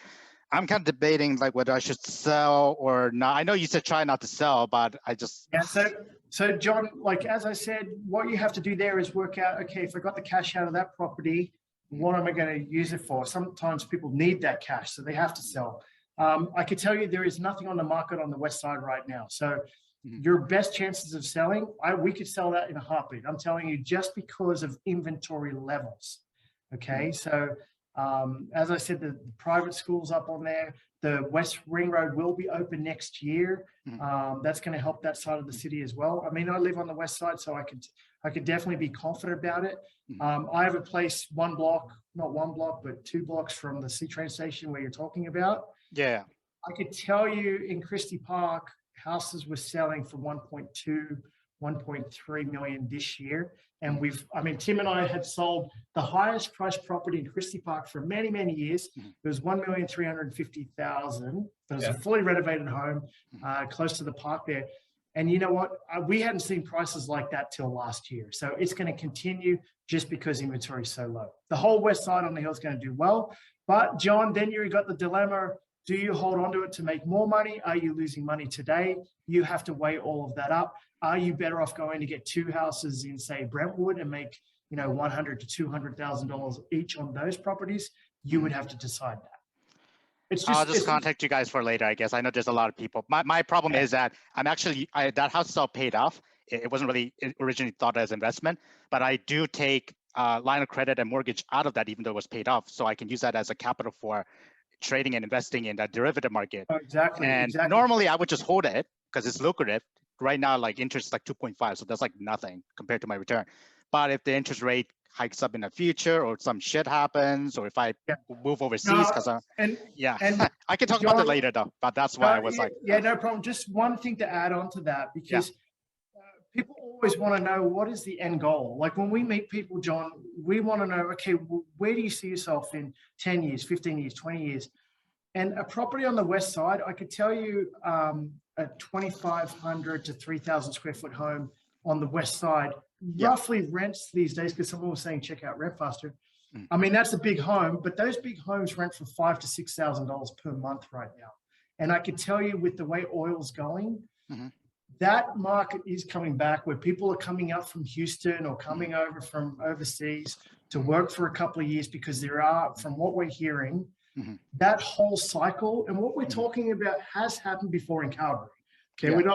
I'm kind of debating like whether I should sell or not. I know you said try not to sell, but I just. Yeah, so John, like, as I said, what you have to do there is work out, okay, if I got the cash out of that property, what am I going to use it for? Sometimes people need that cash, so they have to sell. I can tell you there is nothing on the market on the west side right now. So your best chances of selling, we could sell that in a heartbeat. I'm telling you, just because of inventory levels. Okay, so as I said, the private schools up on there, the West Ring Road will be open next year. That's going to help that side of the city as well. I mean, I live on the west side, so I could definitely be confident about it. I have a place not one block, but 2 blocks from the C train station where you're talking about. Yeah. I could tell you in Christie Park, houses were selling for 1.2, 1.3 million this year. And Tim and I had sold the highest priced property in Christie Park for many, many years. It was $1,350,000. It was a fully renovated home close to the park there. And you know what? We hadn't seen prices like that till last year. So it's going to continue just because inventory is so low. The whole west side on the hill is going to do well. But John, then you got the dilemma. Do you hold on to it to make more money? Are you losing money today? You have to weigh all of that up. Are you better off going to get 2 houses in, say, Brentwood and make, $100,000 to $200,000 each on those properties? You would have to decide that. I'll just contact you guys for later, I guess. I know there's a lot of people. My problem is that that house is all paid off. It wasn't really originally thought as investment, but I do take line of credit and mortgage out of that, even though it was paid off. So I can use that as a capital for trading and investing in the derivative market. Oh, exactly. Normally I would just hold it because it's lucrative. Right now, like interest is like 2.5, so that's like nothing compared to my return. But if the interest rate hikes up in the future, or some shit happens, or if I move overseas, because I can talk about that later though. But that's why I was no problem. Just one thing to add on to that, because people always want to know what is the end goal. Like when we meet people, John, we want to know, okay, where do you see yourself in 10 years, 15 years, 20 years? And a property on the west side, I could tell you a 2,500 to 3,000 square foot home on the west side roughly rents these days, because someone was saying check out Rentfaster. I mean, that's a big home, but those big homes rent for $5,000 to $6,000 per month right now. And I could tell you with the way oil's going, that market is coming back, where people are coming up from Houston or coming over from overseas to work for a couple of years, because there are, from what we're hearing, that whole cycle. And what we're talking about has happened before in Calgary. Okay, we're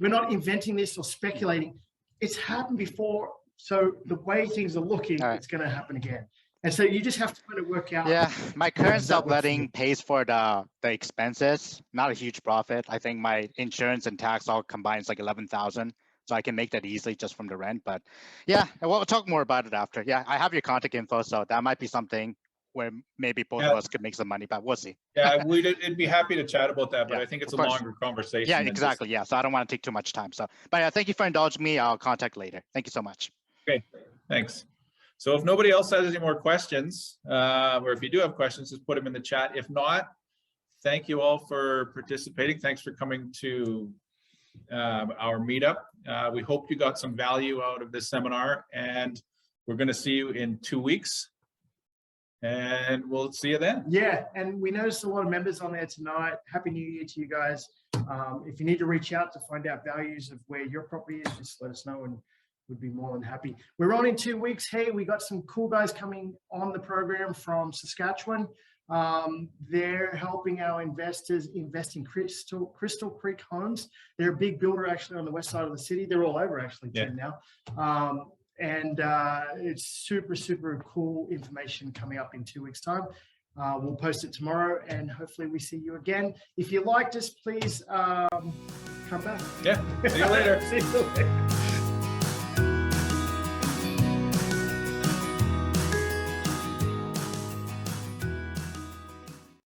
not inventing this or speculating. It's happened before. So the way things are looking, it's going to happen again. And so you just have to kind of work out. Yeah, my current does that work for subletting you? pays for the expenses, not a huge profit. I think my insurance and tax all combined is like 11,000. So I can make that easily just from the rent. But yeah, we'll talk more about it after. Yeah, I have your contact info, so that might be something where maybe both of us could make some money, but we'll see. Yeah, it'd be happy to chat about that, but Yeah, I think it's a of course. longer conversation. Yeah, than just- exactly. Yeah, so I don't want to take too much time. So, but yeah, thank you for indulging me. I'll contact later. Thank you so much. Okay, thanks. So if nobody else has any more questions, or if you do have questions, just put them in the chat. If not, thank you all for participating. Thanks for coming to our meetup. We hope you got some value out of this seminar, and we're going to see you in 2 weeks. And we'll see you then. Yeah, and we noticed a lot of members on there tonight. Happy New Year to you guys. If you need to reach out to find out values of where your property is, just let us know and we'd be more than happy. We're on in 2 weeks. Hey, we got some cool guys coming on the program from Saskatchewan. They're helping our investors invest in Crystal Creek Homes. They're a big builder actually on the west side of the city. They're all over actually, Tim, now. And it's super, super cool information coming up in 2 weeks' time. We'll post it tomorrow and hopefully we see you again. If you liked us, please come back. Yeah, see you later. See you later.